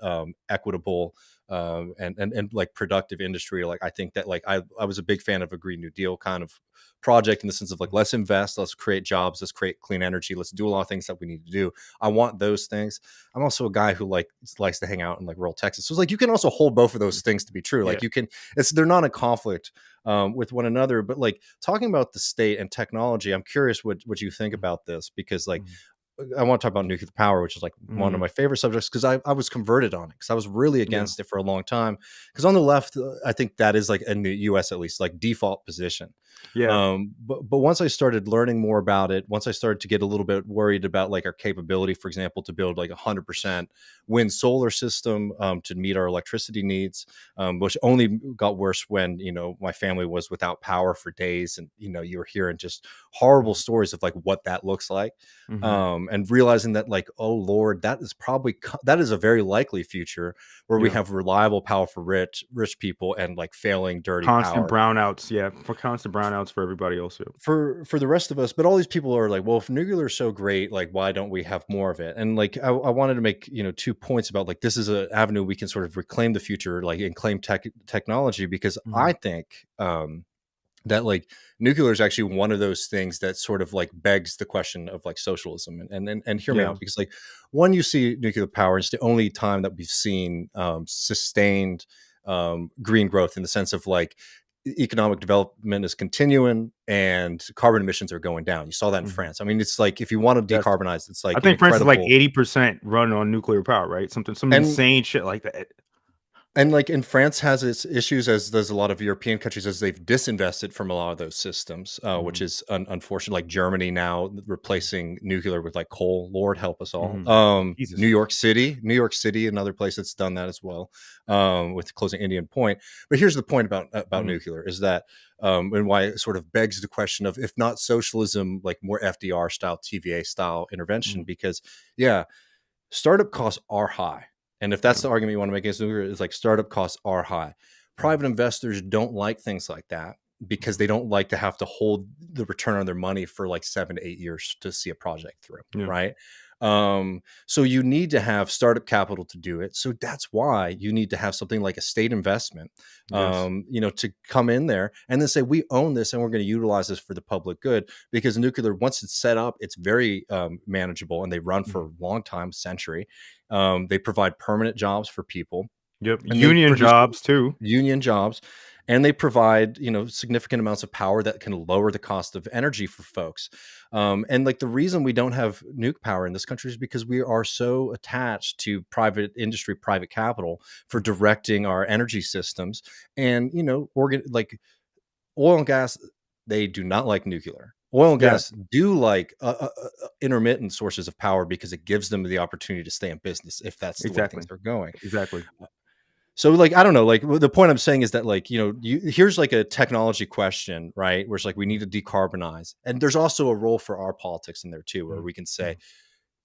equitable and like productive industry. Like I think that like I was a big fan of a Green New Deal kind of project in the sense of like, let's invest, let's create jobs, let's create clean energy, let's do a lot of things that we need to do. I want those things. I'm also a guy who like likes to hang out in like rural Texas, so it's like you can also hold both of those things to be true. Yeah. Like you can, they're not in conflict with one another. But like talking about the state and technology, I'm curious what you think about this, because like Mhm. I want to talk about nuclear power, which is like one of Mm, my favorite subjects because I was converted on it because I was really yeah, against it for a long time. Because on the left, I think that is like in the U.S. at least like default position. yeah, But once I started learning more about it, once I started to get a little bit worried about like our capability, for example, to build like 100% wind solar system to meet our electricity needs, which only got worse when my family was without power for days, and you were hearing just horrible mhm, stories of like what that looks like, mhm, and realizing that like, oh Lord, that is a very likely future where we yeah. have reliable power for rich people and like failing dirty Constant power brownouts, yeah, for constant brownouts for everybody else, yeah. for the rest of us. But all these people are like, well, if nuclear is so great, like why don't we have more of it? And like I wanted to make 2 points about like this is an avenue we can sort of reclaim the future, like, and claim technology, because I Mhm, think that like nuclear is actually one of those things that sort of like begs the question of like socialism, and hear me yeah, out, because like when you see nuclear power, it's the only time that we've seen sustained green growth, in the sense of like economic development is continuing and carbon emissions are going down. You saw that in mhm. France. I mean, it's like if you want to Yes. decarbonize, it's I like an think France is like incredible. 80% run on nuclear power, right? Some and insane shit like that. And like, in France has its issues, as does a lot of European countries, as they've disinvested from a lot of those systems, which Mhm, is unfortunate. Like Germany now mhm, replacing nuclear with like coal. Lord help us all. mhm. Jesus. New York City, another place that's done that as well, with closing Indian Point. But here's the point about Mhm, nuclear is that, and why it sort of begs the question of, if not socialism, like more FDR style, TVA style intervention, mhm, because yeah, startup costs are high. And if that's yeah, the argument you want to make against nuclear, is like startup costs are high. mhm, Private investors don't like things like that because mhm, they don't like to have to hold the return on their money for like 7 to 8 years to see a project through, yeah, right? So you need to have startup capital to do it. So that's why you need to have something like a state investment, yes, to come in there and then say, we own this and we're going to utilize this for the public good. Because nuclear, once it's set up, it's very manageable, and they run for mhm. a long time, century. They provide permanent jobs for people, Yep, and they union produce jobs too. union jobs, and they provide significant amounts of power that can lower the cost of energy for folks. And like, the reason we don't have nuke power in this country is because we are so attached to private industry, private capital, for directing our energy systems. And like oil and gas, they do not like nuclear. Oil and Yeah, gas do like intermittent sources of power, because it gives them the opportunity to stay in business if that's the way things exactly, are going. exactly. So like, I don't know, like the point I'm saying is that like, here's like a technology question, right? Where it's like we need to decarbonize. And there's also a role for our politics in there too, where Mhm, we can say, mhm,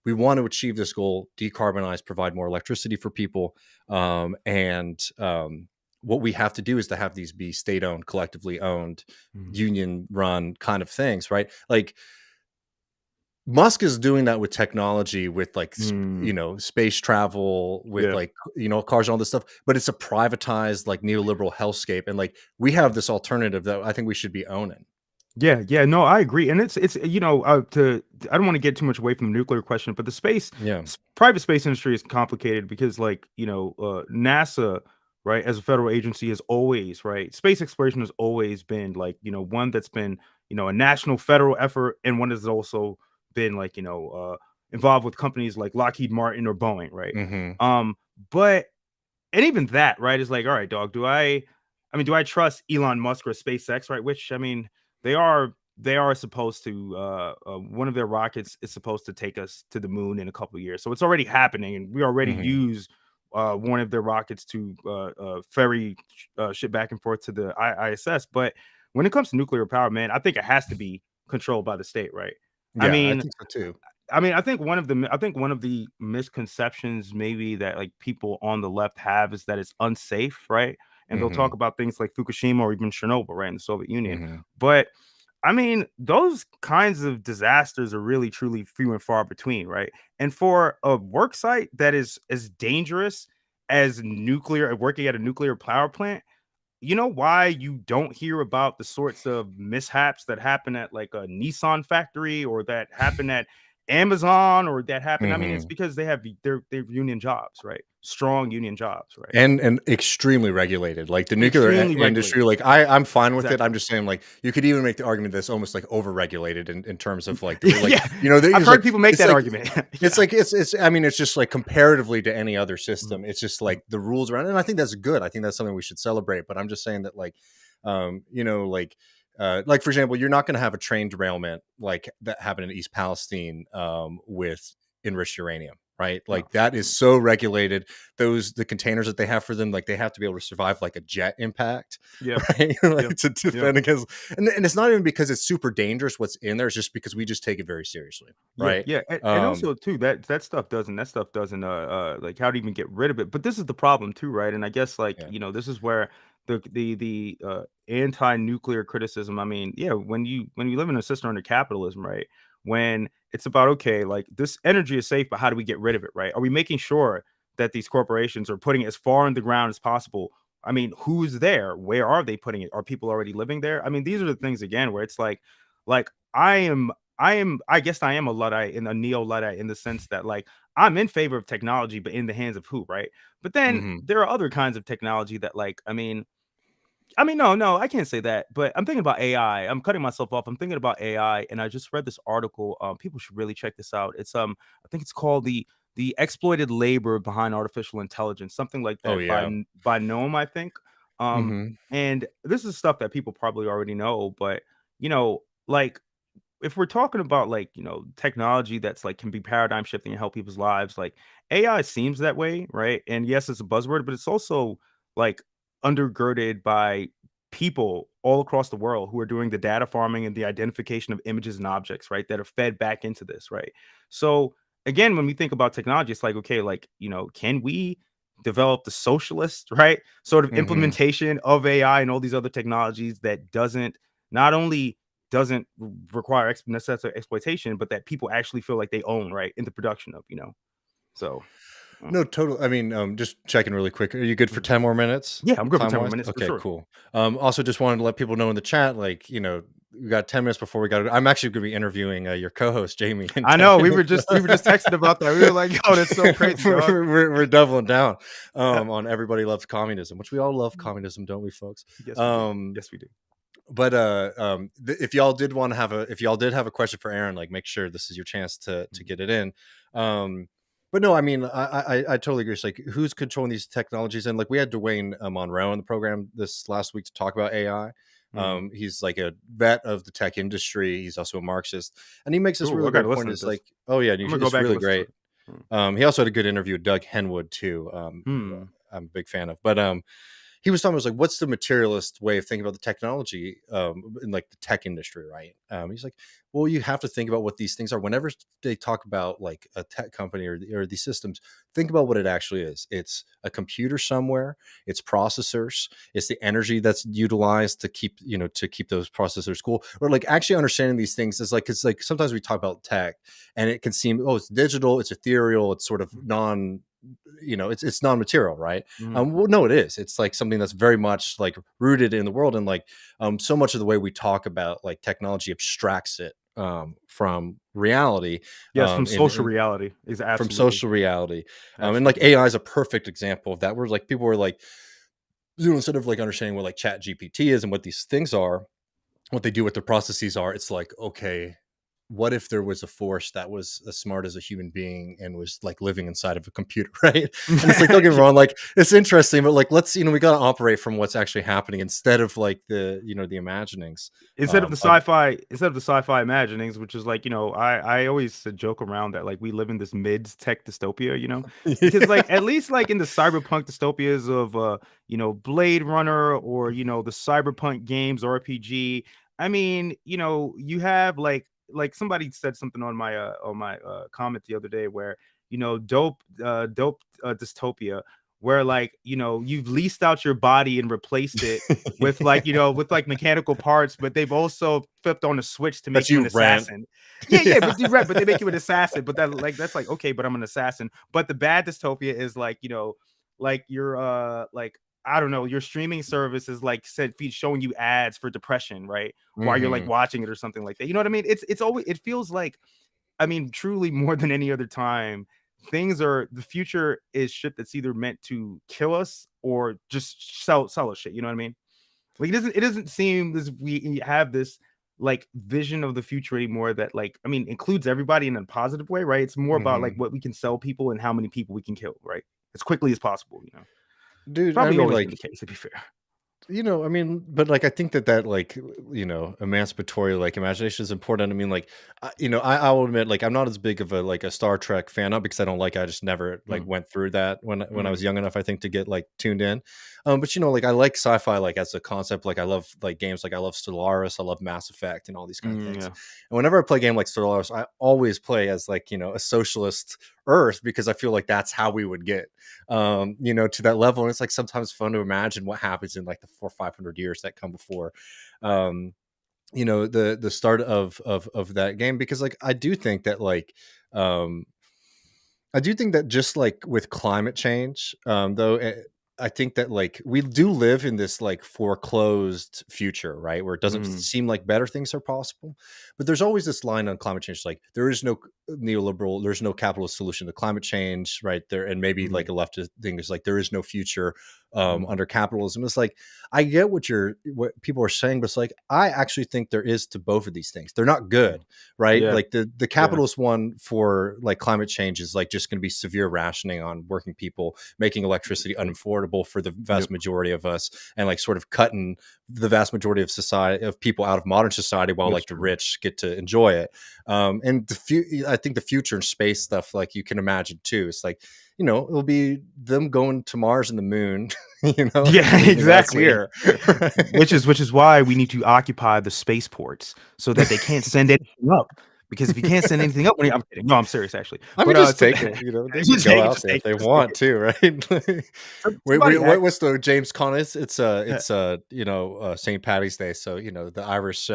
we want to achieve this goal, decarbonize, provide more electricity for people. And what we have to do is to have these be state owned, collectively owned, mhm. union run kind of things, right? Like Musk is doing that with technology, with like, Mm, space travel, with yeah. like, cars and all this stuff, but it's a privatized, like, neoliberal hellscape. And like, we have this alternative that I think we should be owning. Yeah, yeah, no, I agree, and it's to I don't want to get too much away from the nuclear question, but the Yeah. private space industry is complicated because, like, NASA, right, as a federal agency, has always, right, space exploration has always been like, one that's been, a national federal effort, and one that's also been like, involved with companies like Lockheed Martin or Boeing, right? Hmm. Um, but and even that, right, is like, all right, dog, I mean, do I trust Elon Musk or SpaceX, right? Which, I mean, they are supposed to one of their rockets is supposed to take us to the moon in a couple of years. So it's already happening, and we already Hmm. use one of their rockets to ferry shit back and forth to the ISS. But when it comes to nuclear power, man, I think it has to be controlled by the state, right? I Yeah, I mean, think so too. I think one of the misconceptions maybe that like people on the left have is that it's unsafe, right? And they'll talk Hmm. about things like Fukushima or even Chernobyl, right, in the Soviet Union. Hmm. But I mean, those kinds of disasters are really truly few and far between, right? And for a work site that is as dangerous as nuclear, working at a nuclear power plant, you know why you don't hear about the sorts of mishaps that happen at like a Nissan factory or that happen at Amazon or that happen. I mean, it's Mhm. because they have they're union jobs, right? Strong union jobs, right? And extremely regulated, like the And nuclear extremely industry. regulated. Like I'm fine with it. Exactly. I'm just saying, like you could even make the argument that's almost like over regulated in terms of like the like Yeah, I've there's heard like people make it's that like argument. it's Yeah. like it's I mean it's just like comparatively to any other Mhm, system, it's just mhm. like the rules around it, and I think that's good. I think that's something we should celebrate. But I'm just saying that like for example, you're not going to have a train derailment like that happened in East Palestine with enriched uranium, right? No. Like that is so regulated. The containers that they have for them, like they have to be able to survive like a jet impact, Yeah. right? Yeah. Like to Yeah. defend against, and it's not even because it's super dangerous what's in there. It's just because we just take it very seriously, Yeah, right? yeah, and Um, also too that stuff doesn't like how to even get rid of it. But this is the problem too, right? And I guess like yeah. this is where the anti-nuclear criticism. I mean, yeah, when you live in a system under capitalism, right? When it's about okay, like this energy is safe, but how do we get rid of it, right? Are we making sure that these corporations are putting it as far in the ground as possible? I mean, who's there? Where are they putting it? Are people already living there? I mean, these are the things again where it's like I guess I am a Luddite and a neo Luddite in the sense that like I'm in favor of technology, but in the hands of who, right? But then Mhm. there are other kinds of technology that like I mean, no, I can't say that, but I'm thinking about AI. I'm cutting myself off. I'm thinking about AI, and I just read this article. People should really check this out. I think it's called the exploited labor behind artificial intelligence, something like Oh that by yeah. by Noam, I think. Um, Mhm. and this is stuff that people probably already know, but like if we're talking about like technology that's like can be paradigm shifting and help people's lives, like AI seems that way, right? And yes, it's a buzzword, but it's also like undergirded by people all across the world who are doing the data farming and the identification of images and objects, right? That are fed back into this, right? So again, when we think about technology, it's like okay, like can we develop the socialist, right, sort of Mhm. implementation of AI and all these other technologies that doesn't not only doesn't require necessary exploitation, but that people actually feel like they own, right, in the production of. So, No, total. I mean, just checking really quick. Are you good for mhm. 10 more minutes, Yeah, I'm good for time 10 more wise? minutes for Okay, sure. cool. Also, just wanted to let people know in the chat, like, we got 10 minutes before we got to. I'm actually going to be interviewing your co-host Jamie in I 10 know minutes. we were just texting about that. We were like, "Yo, that's so crazy, we're, dog." we're doubling down on everybody loves communism, which we all love communism, don't we, folks? Yes, we do. Um, Yes, we do. but if y'all did have a question for Aaron, like make sure this is your chance to Mhm, get it in. But no, I mean I totally agree. It's like who's controlling these technologies, and like we had Dwayne Monroe in the program this last week to talk about AI. mhm. He's like a vet of the tech industry. He's also a Marxist, and he makes this Cool, I really great gotta point. listen to Is this. like, oh yeah, I'm gonna go it's back and really listen to great. it. Mm, He also had a good interview with Doug Henwood too. Who hmm. I'm a big fan of. But he was talking, was like, what's the materialist way of thinking about the technology in like the tech industry, right? He's like, well, you have to think about what these things are. Whenever they talk about like a tech company or these systems, think about what it actually is. It's a computer somewhere. It's processors. It's the energy that's utilized to keep those processors cool. Or like actually understanding these things is like it's like sometimes we talk about tech and it can seem it's digital, it's ethereal, it's sort of it's non-material, right? Mhm. Well, no, it is. It's like something that's very much like rooted in the world, and like so much of the way we talk about like technology abstracts it from reality, Yes, from social in reality is from absolutely, social reality, and like absolutely. AI is a perfect example of that. Where like people were like, instead of like understanding what like Chat GPT is and what these things are, what they do, what their processes are, it's like, okay, what if there was a force that was as smart as a human being and was like living inside of a computer, right? And it's like, don't get me Yeah. wrong, like it's interesting, but like let's we got to operate from what's actually happening instead of like the imaginings of Instead of the sci-fi imaginings, which is like, I always joke around that like we live in this mid tech dystopia, because like at least like in the cyberpunk dystopias of Blade Runner or the cyberpunk games RPG. I mean, you have like somebody said something on my comment the other day where dope dystopia where like you've leased out your body and replaced it with like mechanical parts, but they've also flipped on a switch to that make you an you rent. assassin. Yeah, yeah, Yeah. but you right, but they make you an assassin. But that's like okay, but I'm an assassin. But the bad dystopia is like like you're like I don't know, your streaming service is like said feed showing you ads for depression, right? While you're like Hmm. watching it or something like that. You know what I mean? It's always it feels like I mean, truly more than any other time, the future is shit that's either meant to kill us or just sell us shit. You know what I mean? Like it doesn't seem as we have this like vision of the future anymore that like I mean includes everybody in a positive way, right? It's more about like Mhm. what we can sell people and how many people we can kill, right? As quickly as possible, you know. Dude, I Probably mean, always been the like, case, to be fair. I mean, but like, I think that like, emancipatory like imagination is important. I mean, like, I will admit, like, I'm not as big of a like a Star Trek fan, not because I don't like it, I just never like Mm, went through that when I mm, was young enough, I think, to get like tuned in. But like I like sci-fi like as a concept. Like I love like games, like I love Stellaris, I love Mass Effect, and all these kind of things. yeah. And whenever I play a game like Stellaris, I always play as like a socialist Earth because I feel like that's how we would get to that level. And it's like sometimes fun to imagine what happens in like the 400 or 500 years that come before, um, the start of that game. Because like I do think that just like with climate change, though, I think that like we do live in this like foreclosed future, right? Where it doesn't Mm, seem like better things are possible. But there's always this line on climate change, like there is no neoliberal, there's no capitalist solution to climate change, right? There, and maybe mm, like a leftist thing is like there is no future mm, under capitalism. It's like I get what people are saying, but it's like I actually think there is to both of these things. They're not mm. good, right? Yeah, Like the yeah, capitalist one for like climate change is like just going to be severe rationing on working people, making electricity unaffordable for the vast yep, majority of us, and like sort of cutting the vast majority of society of people out of modern society while that's like the true. rich get to enjoy it. And I think the future and space stuff, like you can imagine too. It's like it'll be them going to Mars and the moon, Yeah, and leaving us exactly. here. Which is why we need to occupy the spaceports so that they can't send anything up. Because if you can't send anything up, I'm kidding. No, I'm serious actually. I mean, But just so take it. They can just go take it, out just there if take it, they just take want it. to, right? Wait, Somebody asked, what's the James Conn? It's St. Patty's Day, so the Irish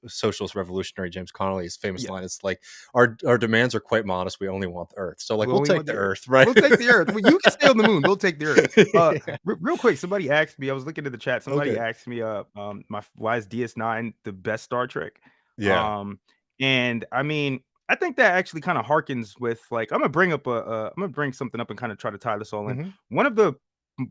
socialist revolutionary James Connolly's famous yeah. line is like, "Our demands are quite modest. We only want the Earth." So like, we'll Well, we take want the the Earth. Earth, right? We'll take the Earth. Well, you can stay on the moon. We'll take the Earth. Yeah. Real quick, somebody asked me. I was looking at the chat. Somebody Okay. asked me, my why is DS9 the best Star Trek? Yeah. Um, and I mean, I think that actually kind of harkens with like I'm gonna bring something up and kind of try to tie this all in. Hmm. One of the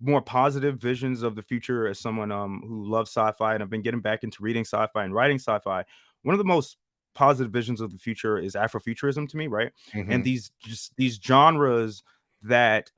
more positive visions of the future as someone who loves sci-fi and I've been getting back into reading sci-fi and writing sci-fi. One of the most positive visions of the future is Afrofuturism to me, right? And Hmm. these genres that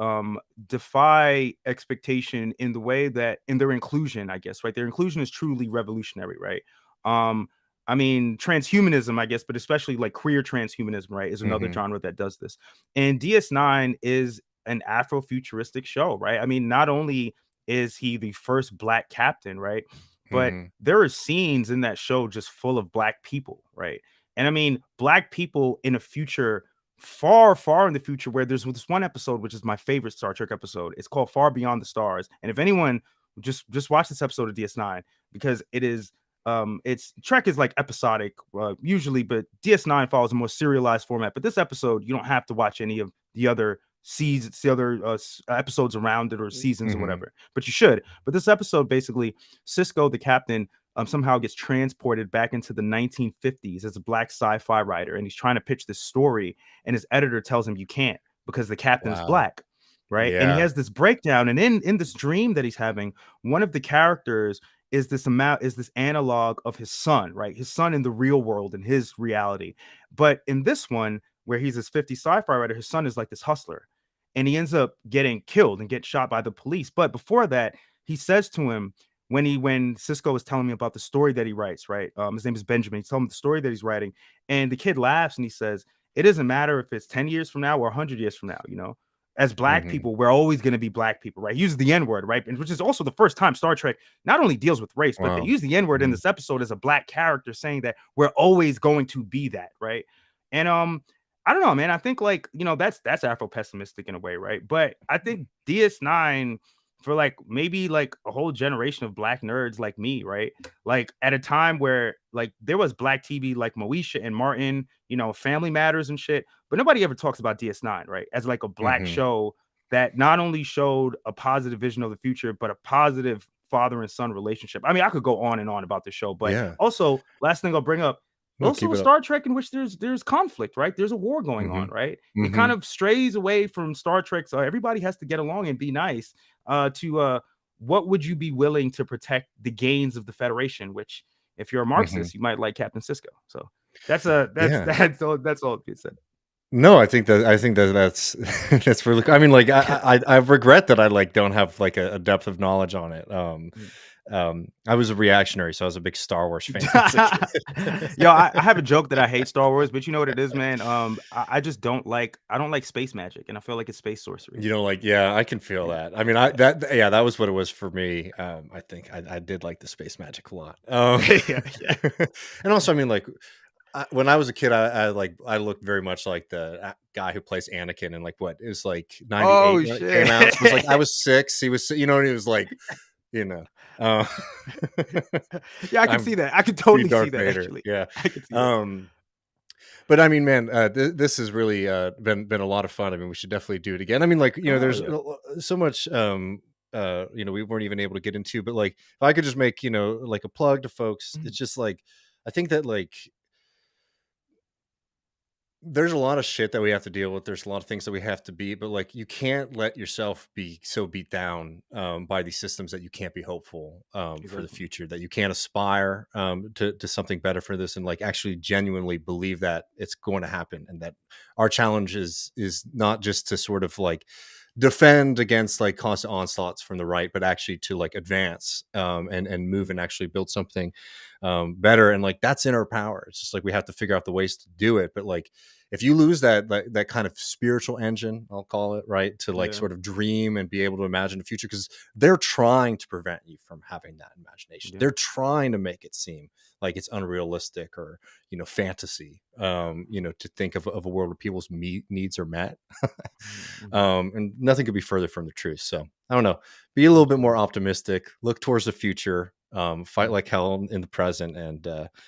defy expectation in the way that in their inclusion, I guess, right? Their inclusion is truly revolutionary, right? Um, I mean, transhumanism, I guess, but especially like queer transhumanism, right, is another Hmm. genre that does this. And DS9 is an Afrofuturistic show, right? I mean, not only is he the first black captain, right? But Hmm. there are scenes in that show just full of black people, right? And I mean, black people in a future far, far in the future, where there's this one episode, which is my favorite Star Trek episode. It's called Far Beyond the Stars. And if anyone just watch this episode of DS9 because it is it's Trek is like episodic usually, but DS9 follows a more serialized format. But this episode, you don't have to watch any of the other seasons, the other episodes around it or seasons or Hmm. whatever. But you should. But this episode, basically, Cisco, the captain, somehow gets transported back into the 1950s as a black sci-fi writer, and he's trying to pitch this story, and his editor tells him you can't because the captain is Wow. black, right? And he Yeah. has this breakdown, and in this dream that he's having, one of the characters is this analog of his son, right? His son in the real world in his reality. But in this one, where he's this 50 sci-fi writer, his son is like this hustler. And he ends up getting killed and get shot by the police. But before that, he says to him, when Cisco was telling me about the story that he writes, right? His name is Benjamin. He's telling me the story that he's writing, and the kid laughs and he says, "It doesn't matter if it's 10 years from now or 100 years from now, you know. As black Hmm. people, we're always going to be black people, right?" He uses the N word, right? And which is also the first time Star Trek not only deals with race, but they Wow. use the N word in Mhm. this episode as a black character saying that we're always going to be that, right? And I don't know, man. I think like that's Afro pessimistic in a way, right? But I think DS9 for like maybe like a whole generation of black nerds like me, right? Like at a time where like there was black TV like Moesha and Martin, Family Matters and shit, but nobody ever talks about DS9, right? As like a black Mhm. show that not only showed a positive vision of the future, but a positive father and son relationship. I mean, I could go on and on about the show, but Yeah. also last thing I'll bring up, No, Also keep a it up. Star Trek in which there's conflict, right? There's a war going on, Mhm. right? It kind Mhm. of strays away from Star Trek, so everybody has to get along and be nice. To What would you be willing to protect the gains of the Federation? Which, if you're a Mhm. Marxist, you might like Captain Cisco. So that's Yeah. that's all it said. No, I think that that's that's really I mean, like, I regret that I, like, don't have, like, a depth of knowledge on it. I was a reactionary, so I was a big Star Wars fan as a kid. Yo, I have a joke that I hate Star Wars, but you know what it is, man. I just don't like space magic, and I feel like it's space sorcery. You know, like, yeah, I can feel Yeah. that. I mean, yeah, that was what it was for me. I think I did like the space magic a lot. Yeah, yeah. And also, I mean, like, when I was a kid, I looked very much like the guy who plays Anakin, and like what it was like '98 Oh when it shit. came out. So it was like I was 6, he was, you know, and he was like, you know, uh, Yeah, I can I'm see that. I can be totally see Darth that Vader, actually. yeah. I can see that. Um, but I mean, man, this has really been a lot of fun. I mean, we should definitely do it again. I mean, like, you know, Oh hell there's yeah. so much you know, we weren't even able to get into, but like if I could just make, you know, like a plug to folks, Mhm. it's just like I think that like there's a lot of shit that we have to deal with. There's a lot of things that we have to beat, but like you can't let yourself be so beat down by these systems that you can't be hopeful for the Exactly. future, that you can't aspire to something better for this, and like actually genuinely believe that it's going to happen, and that our challenge is not just to sort of like defend against like constant onslaughts from the right, but actually to like advance and move and actually build something better. And like that's in our power. It's just like we have to figure out the ways to do it. But like if you lose that kind of spiritual engine, I'll call it, right, to like Yeah. sort of dream and be able to imagine the future, because they're trying to prevent you from having that imagination. Yeah. They're trying to make it seem like it's unrealistic or, you know, fantasy, you know, to think of a world where people's needs are met. Mhm. And nothing could be further from the truth. So I don't know, be a little bit more Absolutely. optimistic, look towards the future, fight Yeah. like hell in the present. And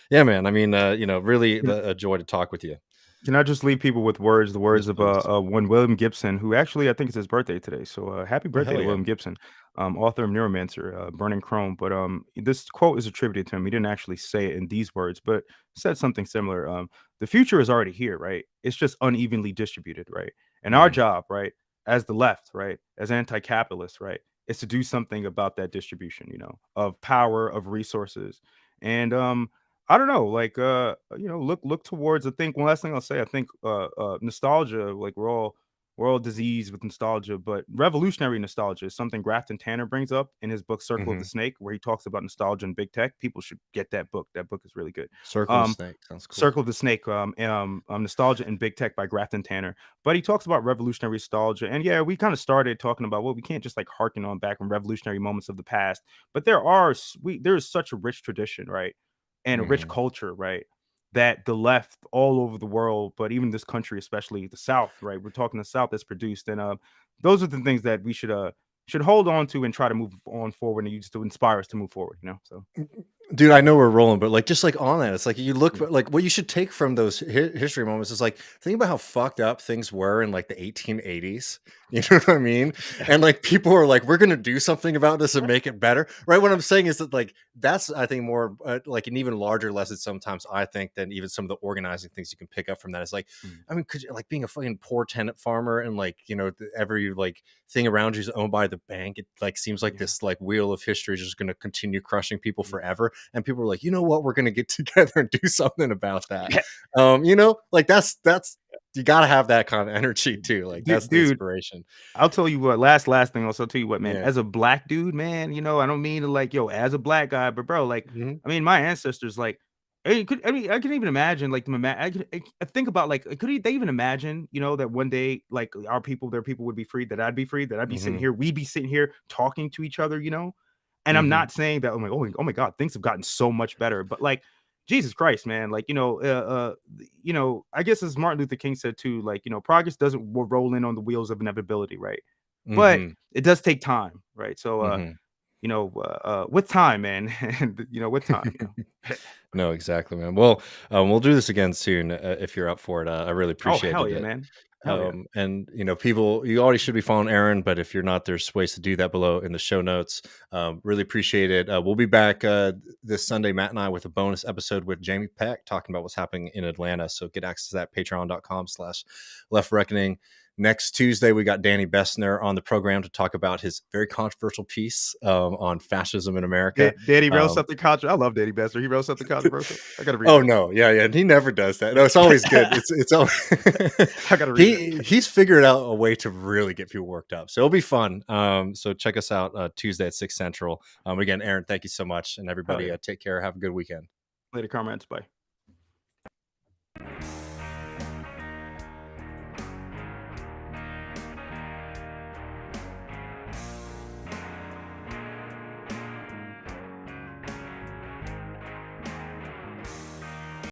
yeah, man, I mean, you know, really a joy to talk with you. Can I just leave people with words, the Yes, words of please. one William Gibson, who actually I think it's his birthday today. So happy Oh, birthday hell to yeah. William Gibson, author of Neuromancer, Burning Chrome. But this quote is attributed to him. He didn't actually say it in these words, but said something similar. The future is already here, right? It's just unevenly distributed, right? And our Mm, job, right, as the left, right, as anti-capitalists, right, is to do something about that distribution, of power, of resources. And I don't know, like look towards. I think one last thing I'll say. I think nostalgia, like we're all diseased with nostalgia, but revolutionary nostalgia is something Grafton Tanner brings up in his book Circle of the hmm. Snake, where he talks about nostalgia and big tech. People should get that book. That book is really good. Circle the Um, snake sounds cool. Circle of the Snake, Nostalgia and Big Tech by Grafton Tanner. But he talks about revolutionary nostalgia. And yeah, we kind of started talking about, well, we can't just like harken on back on revolutionary moments of the past, but there is such a rich tradition, right? And a rich Hmm. culture, right? That the left all over the world, but even this country, especially the South, right? We're talking the South that's produced. And those are the things that we should hold on to and try to move on forward and use to inspire us to move forward. So Dude, I know we're rolling, but like just like on that, it's like you look yeah. like what you should take from those history moments is like think about how fucked up things were in like the 1880s. You know what I mean? And like people are like, we're gonna do something about this and make it better, right? What I'm saying is that like that's I think more like an even larger lesson sometimes I think than even some of the organizing things you can pick up from that. Is like, Mm, I mean, could you like being a fucking poor tenant farmer and like you know every like thing around you is owned by the bank? It like seems like yeah. this like wheel of history is just gonna continue crushing people Yeah. forever, and people were like, you know what, we're gonna get together and do something about that. Yeah. You know, like that's you got to have that kind of energy too. Like that's the Dude, inspiration. I'll tell you what, last thing also, I'll tell you what, man, Yeah. as a black dude, man, I don't mean to like, yo, as a black guy, but bro, like, Mhm. I mean, my ancestors, like, I can even imagine, like, I think about, like, they even imagine, that one day, like, their people would be free, that I'd be free, that I'd be sitting Mhm. here, we'd be sitting here talking to each other, and I'm Mhm. not saying that, oh my God, things have gotten so much better, but like, Jesus Christ, man, like, I guess as Martin Luther King said too, like, progress doesn't roll in on the wheels of inevitability, right? But Mhm. it does take time, right? So, Mhm. with time, man, and with time. No, exactly, man. Well, we'll do this again soon if you're up for it. I really Oh appreciated hell yeah, it. man! Hell yeah. And people, you already should be following Aaron, but if you're not, there's ways to do that below in the show notes. Really appreciate it. We'll be back this Sunday, Matt and I, with a bonus episode with Jamie Peck talking about what's happening in Atlanta. So get access to that, patreon.com/Left Reckoning. Next Tuesday, we got Danny Bessner on the program to talk about his very controversial piece on fascism in America. Danny wrote something controversial. I love Danny Bessner. He wrote something controversial. I gotta read. Oh no, yeah, and he never does that. No, it's always good. It's always I gotta read. He's figured out a way to really get people worked up. So it'll be fun. So check us out Tuesday at 6 Central. Again, Aaron, thank you so much, and everybody, take care. Have a good weekend. Later, comments. Bye.